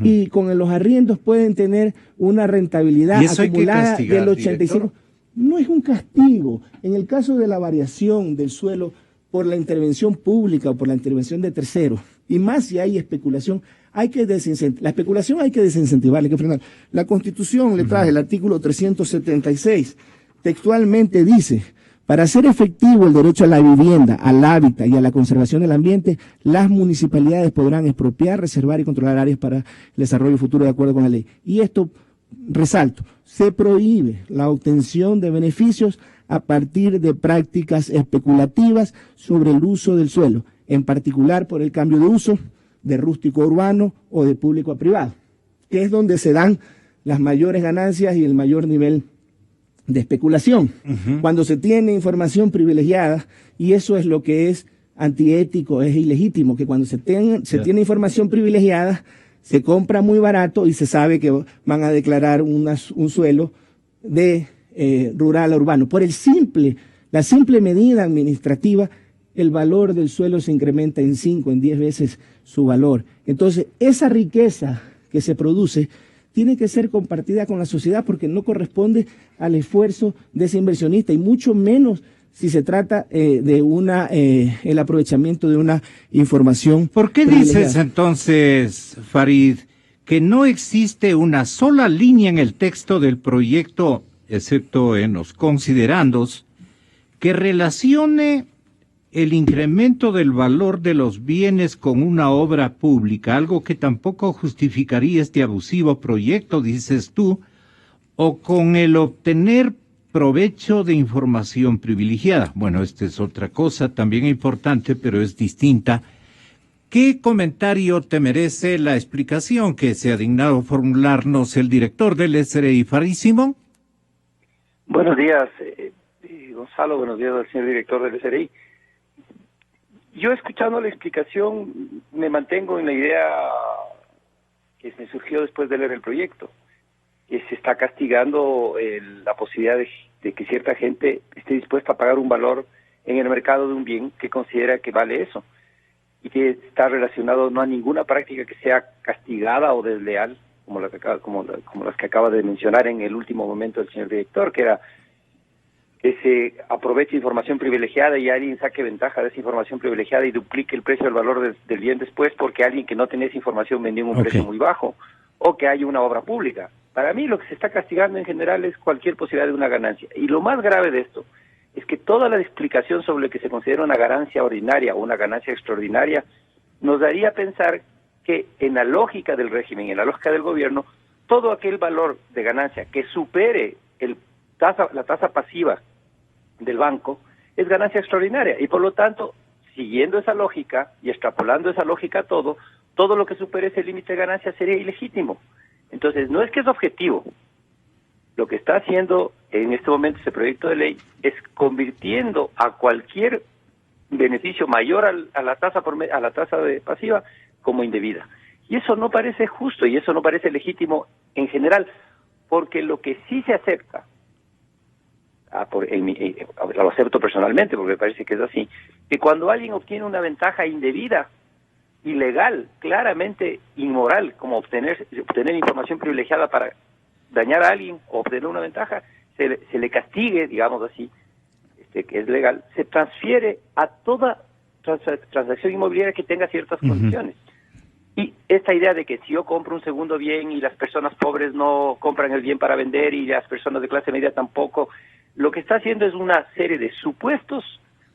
Y con los arriendos pueden tener una rentabilidad acumulada del 85%. Director. No es un castigo. En el caso de la variación del suelo por la intervención pública o por la intervención de terceros, y más si hay especulación, hay que la especulación hay que desincentivarla, hay que frenar. La Constitución le trae el artículo 376, textualmente dice: para hacer efectivo el derecho a la vivienda, al hábitat y a la conservación del ambiente, las municipalidades podrán expropiar, reservar y controlar áreas para el desarrollo futuro de acuerdo con la ley. Y esto, resalto, se prohíbe la obtención de beneficios a partir de prácticas especulativas sobre el uso del suelo, en particular por el cambio de uso de rústico a urbano o de público a privado, que es donde se dan las mayores ganancias y el mayor nivel de especulación, cuando se tiene información privilegiada, y eso es lo que es antiético, es ilegítimo, que cuando se tiene información privilegiada, se compra muy barato y se sabe que van a declarar un suelo de rural a urbano. Por la simple medida administrativa, el valor del suelo se incrementa en 5, en 10 veces su valor. Entonces, esa riqueza que se produce tiene que ser compartida con la sociedad, porque no corresponde al esfuerzo de ese inversionista, y mucho menos si se trata de el aprovechamiento de una información. ¿Por qué dices entonces, Farid, que no existe una sola línea en el texto del proyecto, excepto en los considerandos, que relacione el incremento del valor de los bienes con una obra pública, algo que tampoco justificaría este abusivo proyecto, dices tú, o con el obtener provecho de información privilegiada. Bueno, esta es otra cosa también importante, pero es distinta. ¿Qué comentario te merece la explicación que se ha dignado formularnos el director del SRI, Farid Simón? Buenos días, Gonzalo, buenos días al señor director del SRI. Yo, escuchando la explicación, me mantengo en la idea que me surgió después de leer el proyecto, que se está castigando la posibilidad de que cierta gente esté dispuesta a pagar un valor en el mercado de un bien que considera que vale eso, y que está relacionado no a ninguna práctica que sea castigada o desleal, como las que acaba de mencionar en el último momento el señor director, que era que se aproveche información privilegiada y alguien saque ventaja de esa información privilegiada y duplique el precio del valor del bien después porque alguien que no tenía esa información vendió en un precio muy bajo, o que haya una obra pública. Para mí lo que se está castigando en general es cualquier posibilidad de una ganancia. Y lo más grave de esto es que toda la explicación sobre lo que se considera una ganancia ordinaria o una ganancia extraordinaria nos daría a pensar que en la lógica del régimen, en la lógica del gobierno, todo aquel valor de ganancia que supere la tasa pasiva del banco es ganancia extraordinaria, y por lo tanto, siguiendo esa lógica y extrapolando esa lógica a todo lo que supere ese límite de ganancia sería ilegítimo. Entonces, no es que es objetivo. Lo que está haciendo en este momento ese proyecto de ley es convirtiendo a cualquier beneficio mayor a la tasa de pasiva como indebida. Y eso no parece justo y eso no parece legítimo en general, porque lo que sí se acepta, lo acepto personalmente porque me parece que es así, que cuando alguien obtiene una ventaja indebida, ilegal, claramente inmoral, como obtener información privilegiada para dañar a alguien o obtener una ventaja, se le castigue, digamos así, que es legal, se transfiere a toda transacción inmobiliaria que tenga ciertas condiciones. Y esta idea de que si yo compro un segundo bien y las personas pobres no compran el bien para vender y las personas de clase media tampoco, lo que está haciendo es una serie de supuestos,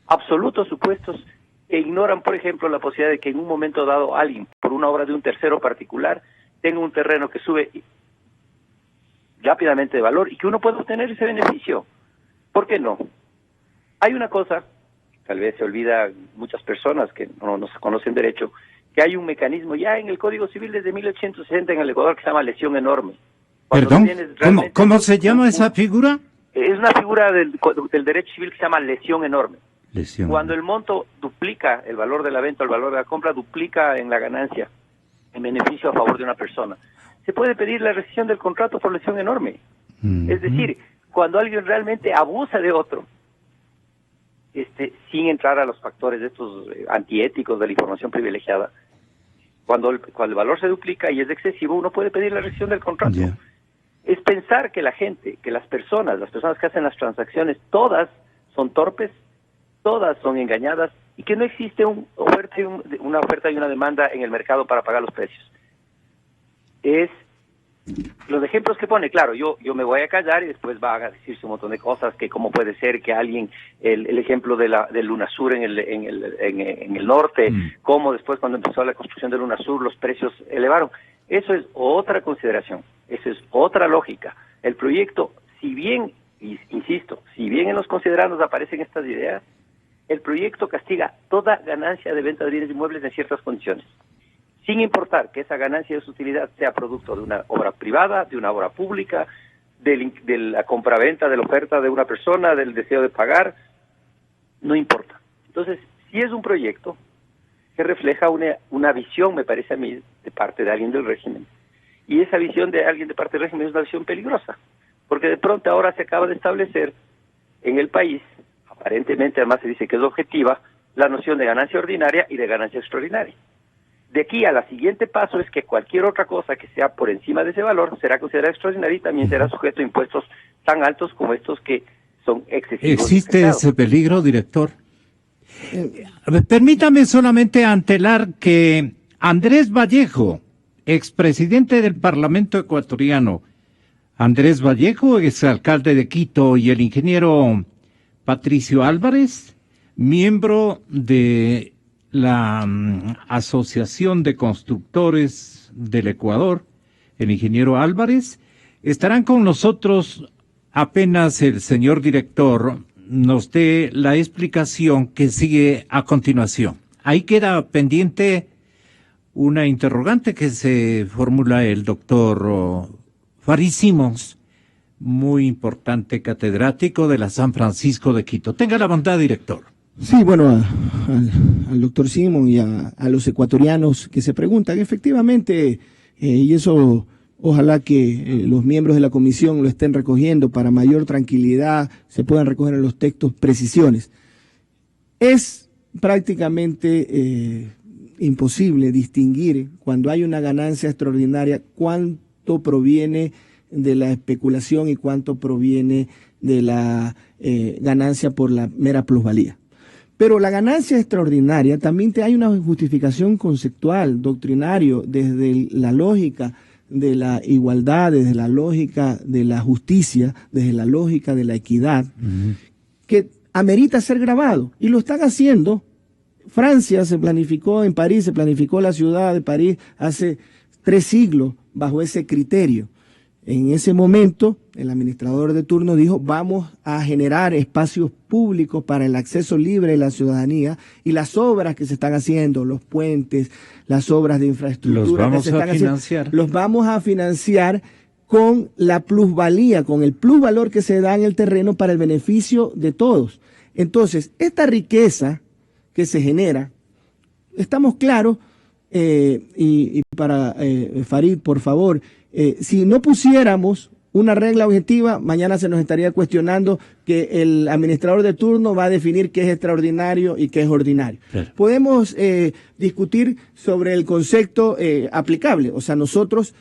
absolutos supuestos, que ignoran, por ejemplo, la posibilidad de que en un momento dado alguien, por una obra de un tercero particular, tenga un terreno que sube rápidamente de valor y que uno pueda obtener ese beneficio. ¿Por qué no? Hay una cosa, tal vez se olvida muchas personas que no se conocen derecho, que hay un mecanismo ya en el Código Civil desde 1860 en el Ecuador que se llama lesión enorme. ¿Perdón? ¿Cómo se llama esa figura? Es una figura del derecho civil que se llama lesión enorme. Cuando el monto duplica el valor de la venta o el valor de la compra, duplica en la ganancia, en beneficio a favor de una persona. Se puede pedir la rescisión del contrato por lesión enorme. Es decir, cuando alguien realmente abusa de otro, sin entrar a los factores de estos antiéticos de la información privilegiada, cuando el valor se duplica y es excesivo, uno puede pedir la rescisión del contrato. Es pensar que la gente, que las personas que hacen las transacciones, todas son torpes, todas son engañadas y que no existe una oferta y una demanda en el mercado para pagar los precios. Es los ejemplos que pone, claro, yo me voy a callar y después va a decirse un montón de cosas, que cómo puede ser que alguien, el ejemplo del UNASUR en el norte, cómo después cuando empezó la construcción del UNASUR los precios elevaron. Eso es otra consideración, eso es otra lógica. El proyecto, si bien, insisto, si bien en los considerandos aparecen estas ideas, el proyecto castiga toda ganancia de venta de bienes inmuebles en ciertas condiciones, sin importar que esa ganancia de su utilidad sea producto de una obra privada, de una obra pública, de la compraventa, de la oferta de una persona, del deseo de pagar, no importa. Entonces, si es un proyecto que refleja una visión, me parece a mí, de parte de alguien del régimen, y esa visión de alguien de parte del régimen es una visión peligrosa, porque de pronto ahora se acaba de establecer en el país, aparentemente además se dice que es objetiva, la noción de ganancia ordinaria y de ganancia extraordinaria. De aquí a la siguiente paso es que cualquier otra cosa que sea por encima de ese valor será considerada extraordinaria y también será sujeto a impuestos tan altos como estos que son excesivos. ¿Existe ese peligro, director? Permítame solamente antelar que Andrés Vallejo, expresidente del Parlamento ecuatoriano, Andrés Vallejo, exalcalde de Quito, y el ingeniero Patricio Álvarez miembro de la Asociación de Constructores del Ecuador, el ingeniero Álvarez. Estarán con nosotros apenas el señor director nos dé la explicación que sigue a continuación. Ahí queda pendiente una interrogante que se formula el doctor Farid Simons, muy importante catedrático de la San Francisco de Quito. Tenga la bondad, director. Sí, bueno, al doctor Simon y a los ecuatorianos que se preguntan, efectivamente, y eso ojalá que los miembros de la comisión lo estén recogiendo para mayor tranquilidad, se puedan recoger en los textos precisiones. Es prácticamente imposible distinguir cuando hay una ganancia extraordinaria cuánto proviene de la especulación y cuánto proviene de la ganancia por la mera plusvalía. Pero la ganancia extraordinaria también hay una justificación conceptual, doctrinario, desde la lógica de la igualdad, desde la lógica de la justicia, desde la lógica de la equidad, que amerita ser grabado. Y lo están haciendo. Francia se planificó en París, se planificó la ciudad de París hace 3 siglos bajo ese criterio. En ese momento, el administrador de turno dijo, vamos a generar espacios públicos para el acceso libre de la ciudadanía y las obras que se están haciendo, los puentes, las obras de infraestructura que se están haciendo, los vamos a financiar con la plusvalía, con el plusvalor que se da en el terreno para el beneficio de todos. Entonces, esta riqueza que se genera, estamos claros, y para Farid, por favor, si no pusiéramos una regla objetiva, mañana se nos estaría cuestionando que el administrador de turno va a definir qué es extraordinario y qué es ordinario. Claro. Podemos discutir sobre el concepto aplicable, o sea, nosotros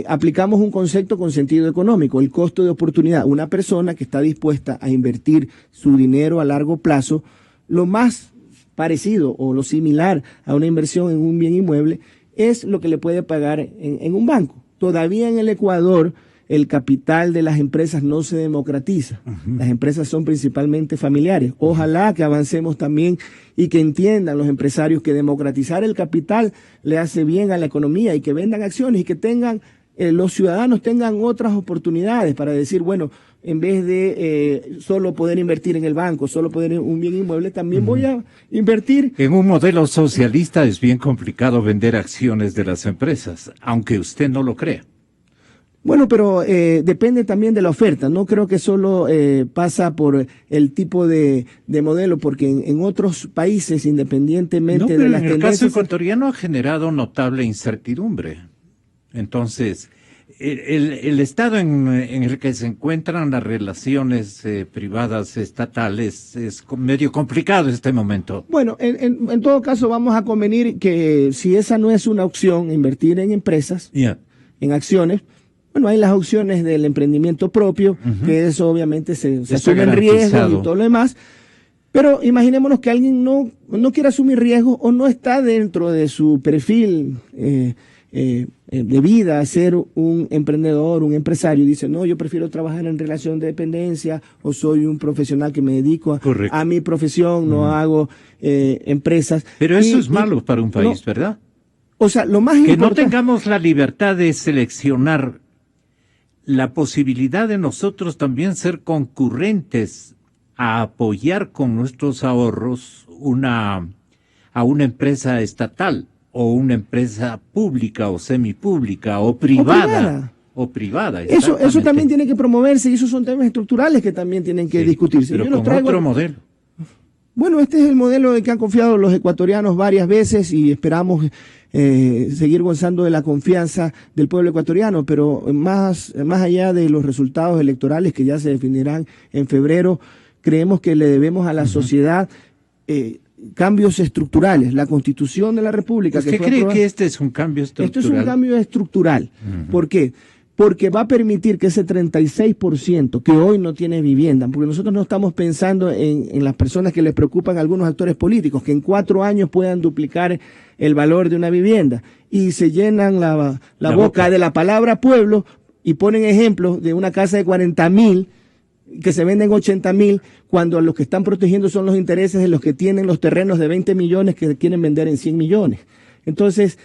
aplicamos un concepto con sentido económico, el costo de oportunidad. Una persona que está dispuesta a invertir su dinero a largo plazo, lo más parecido o lo similar a una inversión en un bien inmueble es lo que le puede pagar en un banco. Todavía en el Ecuador el capital de las empresas no se democratiza. Las empresas son principalmente familiares. Ojalá que avancemos también y que entiendan los empresarios que democratizar el capital le hace bien a la economía y que vendan acciones y que tengan los ciudadanos tengan otras oportunidades para decir, bueno, en vez de solo poder invertir en el banco, solo poder en un bien inmueble, también voy a invertir. En un modelo socialista es bien complicado vender acciones de las empresas, aunque usted no lo crea. Bueno, pero depende también de la oferta. No creo que solo pasa por el tipo de modelo, porque en otros países, independientemente de las tendencias... el caso ecuatoriano ha generado notable incertidumbre. Entonces, el estado en el que se encuentran las relaciones privadas estatales es medio complicado en este momento. Bueno, en todo caso vamos a convenir que si esa no es una opción, invertir en empresas, en acciones, bueno, hay las opciones del emprendimiento propio, que eso obviamente se asumen riesgos y todo lo demás. Pero imaginémonos que alguien no quiere asumir riesgos o no está dentro de su perfil de vida, ser un emprendedor, un empresario, y dice, no, yo prefiero trabajar en relación de dependencia o soy un profesional que me dedico a mi profesión, no hago empresas. Pero eso es malo para un país, ¿verdad? O sea, lo más importante... Que no tengamos la libertad de seleccionar la posibilidad de nosotros también ser concurrentes a apoyar con nuestros ahorros a una empresa estatal o una empresa pública o semipública o privada. Eso también tiene que promoverse y esos son temas estructurales que también tienen que discutirse. Pero con otro modelo. Bueno, este es el modelo en el que han confiado los ecuatorianos varias veces y esperamos seguir gozando de la confianza del pueblo ecuatoriano, pero más allá de los resultados electorales que ya se definirán en febrero, creemos que le debemos a la sociedad cambios estructurales. La Constitución de la República... ¿Usted cree que este es un cambio estructural? Esto es un cambio estructural. ¿Por qué? Porque va a permitir que ese 36% que hoy no tiene vivienda, porque nosotros no estamos pensando en las personas que les preocupan a algunos actores políticos, que en 4 años puedan duplicar el valor de una vivienda, y se llenan la boca de la palabra pueblo y ponen ejemplos de una casa de 40.000 que se venden 80.000, cuando los que están protegiendo son los intereses de los que tienen los terrenos de 20 millones que quieren vender en 100 millones. Entonces,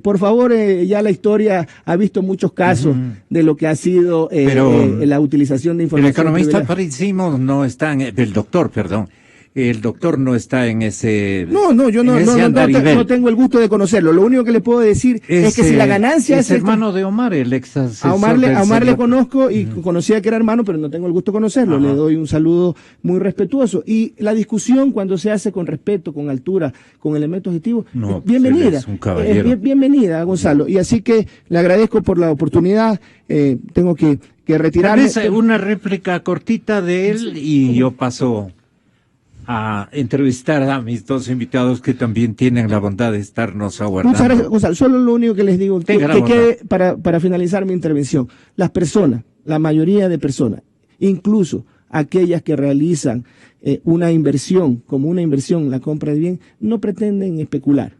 por favor, ya la historia ha visto muchos casos de lo que ha sido la utilización de información. El economista Parísimos no está el doctor, perdón. El doctor no está en ese. No, yo no tengo el gusto de conocerlo. Lo único que le puedo decir es que si la ganancia es hermano de Omar, el ex asesor. A Omar le conozco y conocía que era hermano, pero no tengo el gusto de conocerlo. Le doy un saludo muy respetuoso. Y la discusión, cuando se hace con respeto, con altura, con elementos objetivos, bienvenida. Es un caballero. Bienvenida, Gonzalo. Y así que le agradezco por la oportunidad. Tengo que retirarme. Una réplica cortita de él y yo paso a entrevistar a mis dos invitados que también tienen la bondad de estarnos aguardando. Muchas gracias, Gonzalo. Solo lo único que les digo, que quede para finalizar mi intervención. Las personas, la mayoría de personas, incluso aquellas que realizan una inversión, como una inversión, la compra de bien, no pretenden especular.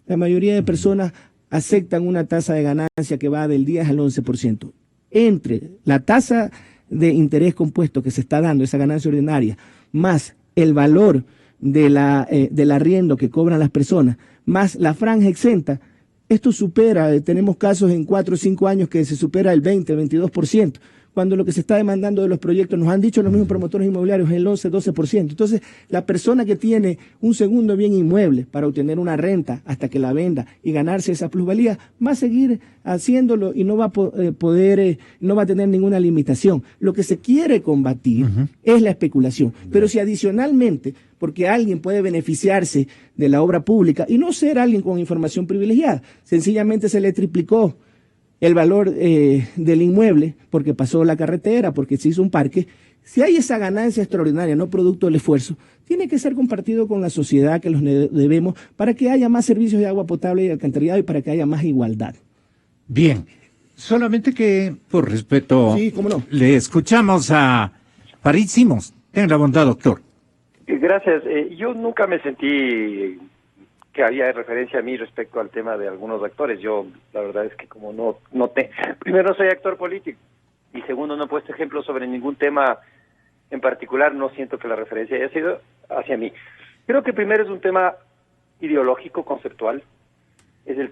La mayoría de personas aceptan una tasa de ganancia que va del 10 al 11%. Entre la tasa de interés compuesto que se está dando, esa ganancia ordinaria, más el valor del arriendo que cobran las personas, más la franja exenta, esto supera, tenemos casos en 4 o 5 años que se supera el 20, el 22%, cuando lo que se está demandando de los proyectos, nos han dicho los mismos promotores inmobiliarios, es el 11, 12%. Entonces, la persona que tiene un segundo bien inmueble para obtener una renta hasta que la venda y ganarse esa plusvalía, va a seguir haciéndolo y no va a poder, no va a tener ninguna limitación. Lo que se quiere combatir es la especulación. Pero si adicionalmente, porque alguien puede beneficiarse de la obra pública y no ser alguien con información privilegiada, sencillamente se le triplicó el valor del inmueble, porque pasó la carretera, porque se hizo un parque. Si hay esa ganancia extraordinaria, no producto del esfuerzo, tiene que ser compartido con la sociedad que los debemos para que haya más servicios de agua potable y alcantarillado y para que haya más igualdad. Bien, solamente que por respeto, sí, cómo no, le escuchamos a Parísimos. Ten la bondad, doctor. Gracias. Yo nunca me sentí que había referencia a mí respecto al tema de algunos actores. Yo, la verdad es que como primero no soy actor político y segundo no he puesto ejemplos sobre ningún tema en particular, no siento que la referencia haya sido hacia mí. Creo que primero es un tema ideológico, conceptual. Es el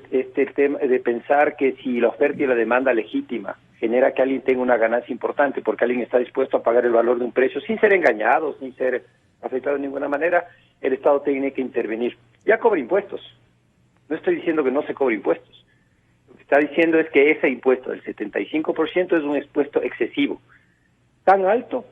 tema de pensar que si la oferta y la demanda legítima genera que alguien tenga una ganancia importante porque alguien está dispuesto a pagar el valor de un precio sin ser engañado, sin ser afectado de ninguna manera, el Estado tiene que intervenir. Ya cobra impuestos. No estoy diciendo que no se cobre impuestos. Lo que está diciendo es que ese impuesto del 75% es un impuesto excesivo. Tan alto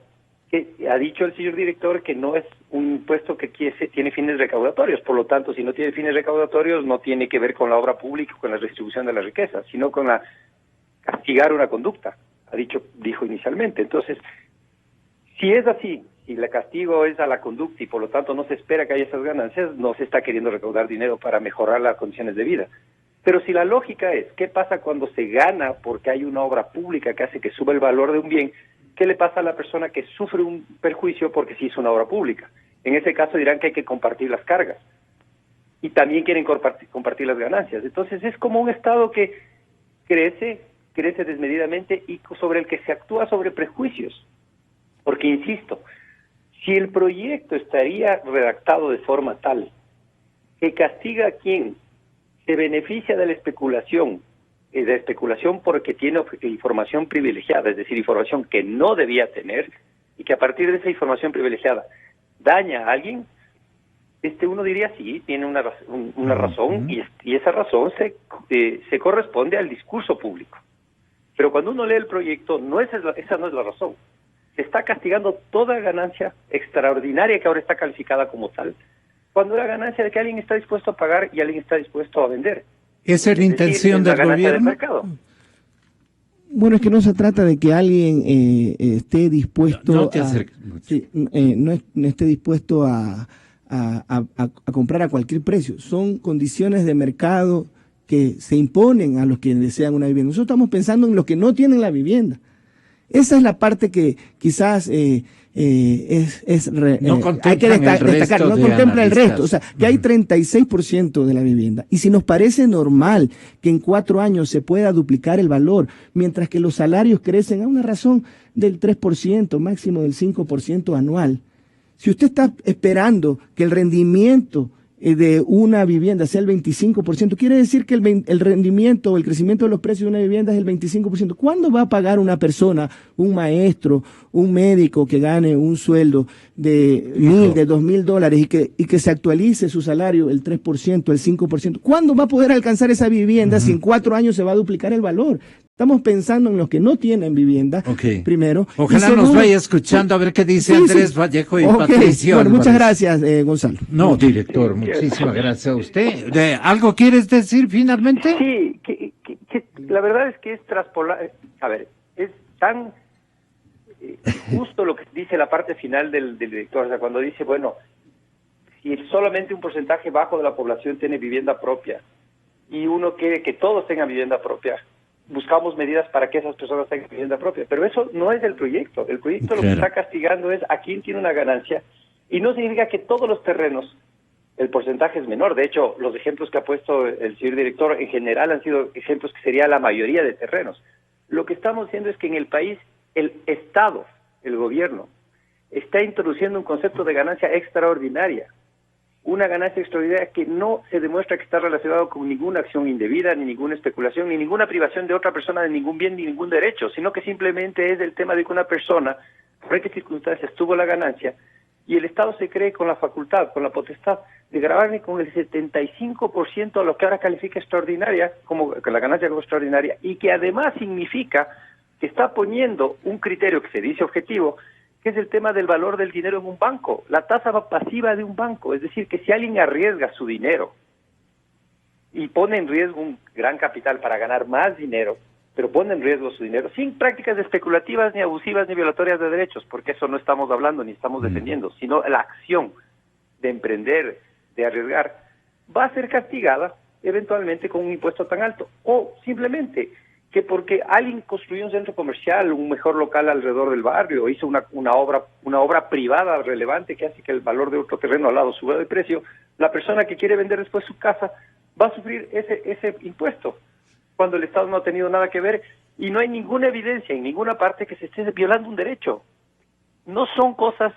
que ha dicho el señor director que no es un impuesto que tiene fines recaudatorios. Por lo tanto, si no tiene fines recaudatorios, no tiene que ver con la obra pública, con la redistribución de la riqueza, sino con castigar una conducta, dijo inicialmente. Entonces, si es así, si el castigo es a la conducta y por lo tanto no se espera que haya esas ganancias, no se está queriendo recaudar dinero para mejorar las condiciones de vida. Pero si la lógica es, ¿qué pasa cuando se gana porque hay una obra pública que hace que suba el valor de un bien? ¿Qué le pasa a la persona que sufre un perjuicio porque se hizo una obra pública? En ese caso dirán que hay que compartir las cargas. Y también quieren compartir las ganancias. Entonces es como un Estado que crece desmedidamente y sobre el que se actúa sobre prejuicios. Porque, insisto, si el proyecto estaría redactado de forma tal que castiga a quien se beneficia de la especulación porque tiene información privilegiada, es decir, información que no debía tener, y que a partir de esa información privilegiada daña a alguien, uno diría sí, tiene una razón, y esa razón se corresponde al discurso público. Pero cuando uno lee el proyecto, esa no es la razón. Se está castigando toda ganancia extraordinaria que ahora está calificada como tal, cuando la ganancia de que alguien está dispuesto a pagar y alguien está dispuesto a vender. ¿Esa es la intención del gobierno? Bueno, es que no se trata de que alguien esté dispuesto no esté dispuesto a comprar a cualquier precio. Son condiciones de mercado que se imponen a los que desean una vivienda. Nosotros estamos pensando en los que no tienen la vivienda. Esa es la parte que quizás hay que destacar, no contempla el resto, o sea, que hay 36% de la vivienda. Y si nos parece normal que en 4 años se pueda duplicar el valor, mientras que los salarios crecen a una razón del 3%, máximo del 5% anual, si usted está esperando que el rendimiento de una vivienda sea el 25%, quiere decir que el rendimiento o el crecimiento de los precios de una vivienda es el 25%. ¿Cuándo va a pagar una persona, un maestro, un médico que gane un sueldo de $1,000, de $2,000 y que se actualice su salario el 3%, el 5%? ¿Cuándo va a poder alcanzar esa vivienda si en 4 años se va a duplicar el valor? Estamos pensando en los que no tienen vivienda, primero. Ojalá nos vaya escuchando a ver qué dice Andrés Vallejo y Patricio Álvarez. Muchas gracias, Gonzalo. No, director, muchísimas gracias a usted. ¿Algo quieres decir finalmente? Sí, que la verdad es que es traspolar. A ver, es tan justo lo que dice la parte final del director, o sea, cuando dice, bueno, si solamente un porcentaje bajo de la población tiene vivienda propia y uno quiere que todos tengan vivienda propia, buscamos medidas para que esas personas tengan vivienda propia, pero eso no es el proyecto. El proyecto lo que está castigando es a quien tiene una ganancia, y no significa que todos los terrenos, el porcentaje es menor. De hecho, los ejemplos que ha puesto el señor director en general han sido ejemplos que sería la mayoría de terrenos. Lo que estamos diciendo es que en el país, el Estado, el gobierno, está introduciendo un concepto de ganancia extraordinaria. Una ganancia extraordinaria que no se demuestra que está relacionado con ninguna acción indebida, ni ninguna especulación, ni ninguna privación de otra persona de ningún bien ni ningún derecho, sino que simplemente es el tema de que una persona, por qué circunstancias tuvo la ganancia, y el Estado se cree con la facultad, con la potestad de grabarme con el 75% a lo que ahora califica extraordinaria, como la ganancia como extraordinaria, y que además significa que está poniendo un criterio que se dice objetivo, que es el tema del valor del dinero en un banco, la tasa pasiva de un banco. Es decir, que si alguien arriesga su dinero y pone en riesgo un gran capital para ganar más dinero, pero pone en riesgo su dinero, sin prácticas especulativas, ni abusivas, ni violatorias de derechos, porque eso no estamos hablando ni estamos defendiendo, sino la acción de emprender, de arriesgar, va a ser castigada eventualmente con un impuesto tan alto, o simplemente que porque alguien construyó un centro comercial, un mejor local alrededor del barrio, o hizo una obra privada relevante que hace que el valor de otro terreno al lado suba de precio, la persona que quiere vender después su casa va a sufrir ese impuesto, cuando el Estado no ha tenido nada que ver, y no hay ninguna evidencia en ninguna parte que se esté violando un derecho. No son cosas,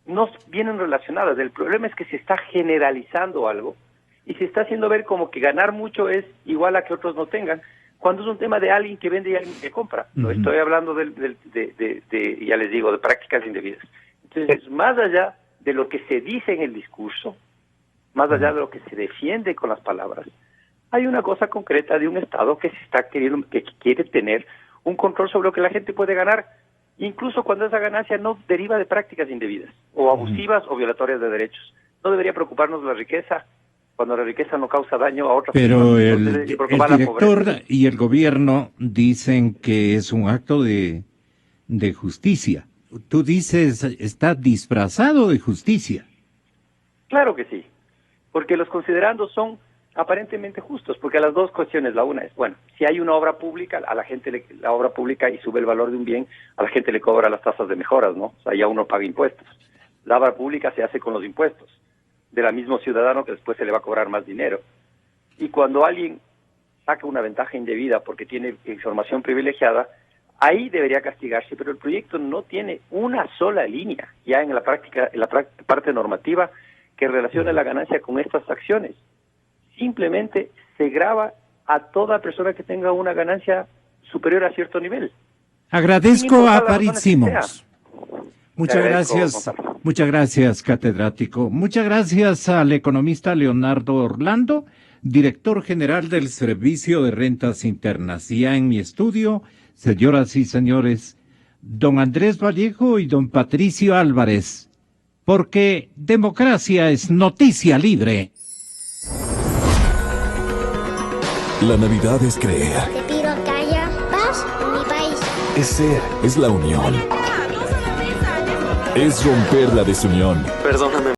no vienen relacionadas. El problema es que se está generalizando algo, y se está haciendo ver como que ganar mucho es igual a que otros no tengan, cuando es un tema de alguien que vende y alguien que compra. No estoy hablando ya les digo, de prácticas indebidas. Entonces, más allá de lo que se dice en el discurso, más allá de lo que se defiende con las palabras, hay una cosa concreta de un Estado que que quiere tener un control sobre lo que la gente puede ganar, incluso cuando esa ganancia no deriva de prácticas indebidas, o abusivas, o violatorias de derechos. No debería preocuparnos la riqueza, cuando la riqueza no causa daño a otras personas. Pero el director y el gobierno dicen que es un acto de justicia. Tú dices, está disfrazado de justicia. Claro que sí, porque los considerandos son aparentemente justos, porque las dos cuestiones, la una es, bueno, si hay una obra pública, a la gente la obra pública y sube el valor de un bien, a la gente le cobra las tasas de mejoras, ¿no? O sea, ya uno paga impuestos. La obra pública se hace con los impuestos de la mismo ciudadano, que después se le va a cobrar más dinero. Y cuando alguien saca una ventaja indebida porque tiene información privilegiada, ahí debería castigarse, pero el proyecto no tiene una sola línea ya en la práctica, en la parte normativa, que relaciona la ganancia con estas acciones. Simplemente se grava a toda persona que tenga una ganancia superior a cierto nivel. Agradezco a París Simons. Muchas gracias, catedrático. Muchas gracias al economista Leonardo Orlando, director general del Servicio de Rentas Internas. Y ya en mi estudio, señoras y señores, don Andrés Vallejo y don Patricio Álvarez, porque democracia es noticia libre. La Navidad es creer. Te pido que haya paz en mi país. Es ser, es la unión. Es romper la desunión. Perdóname.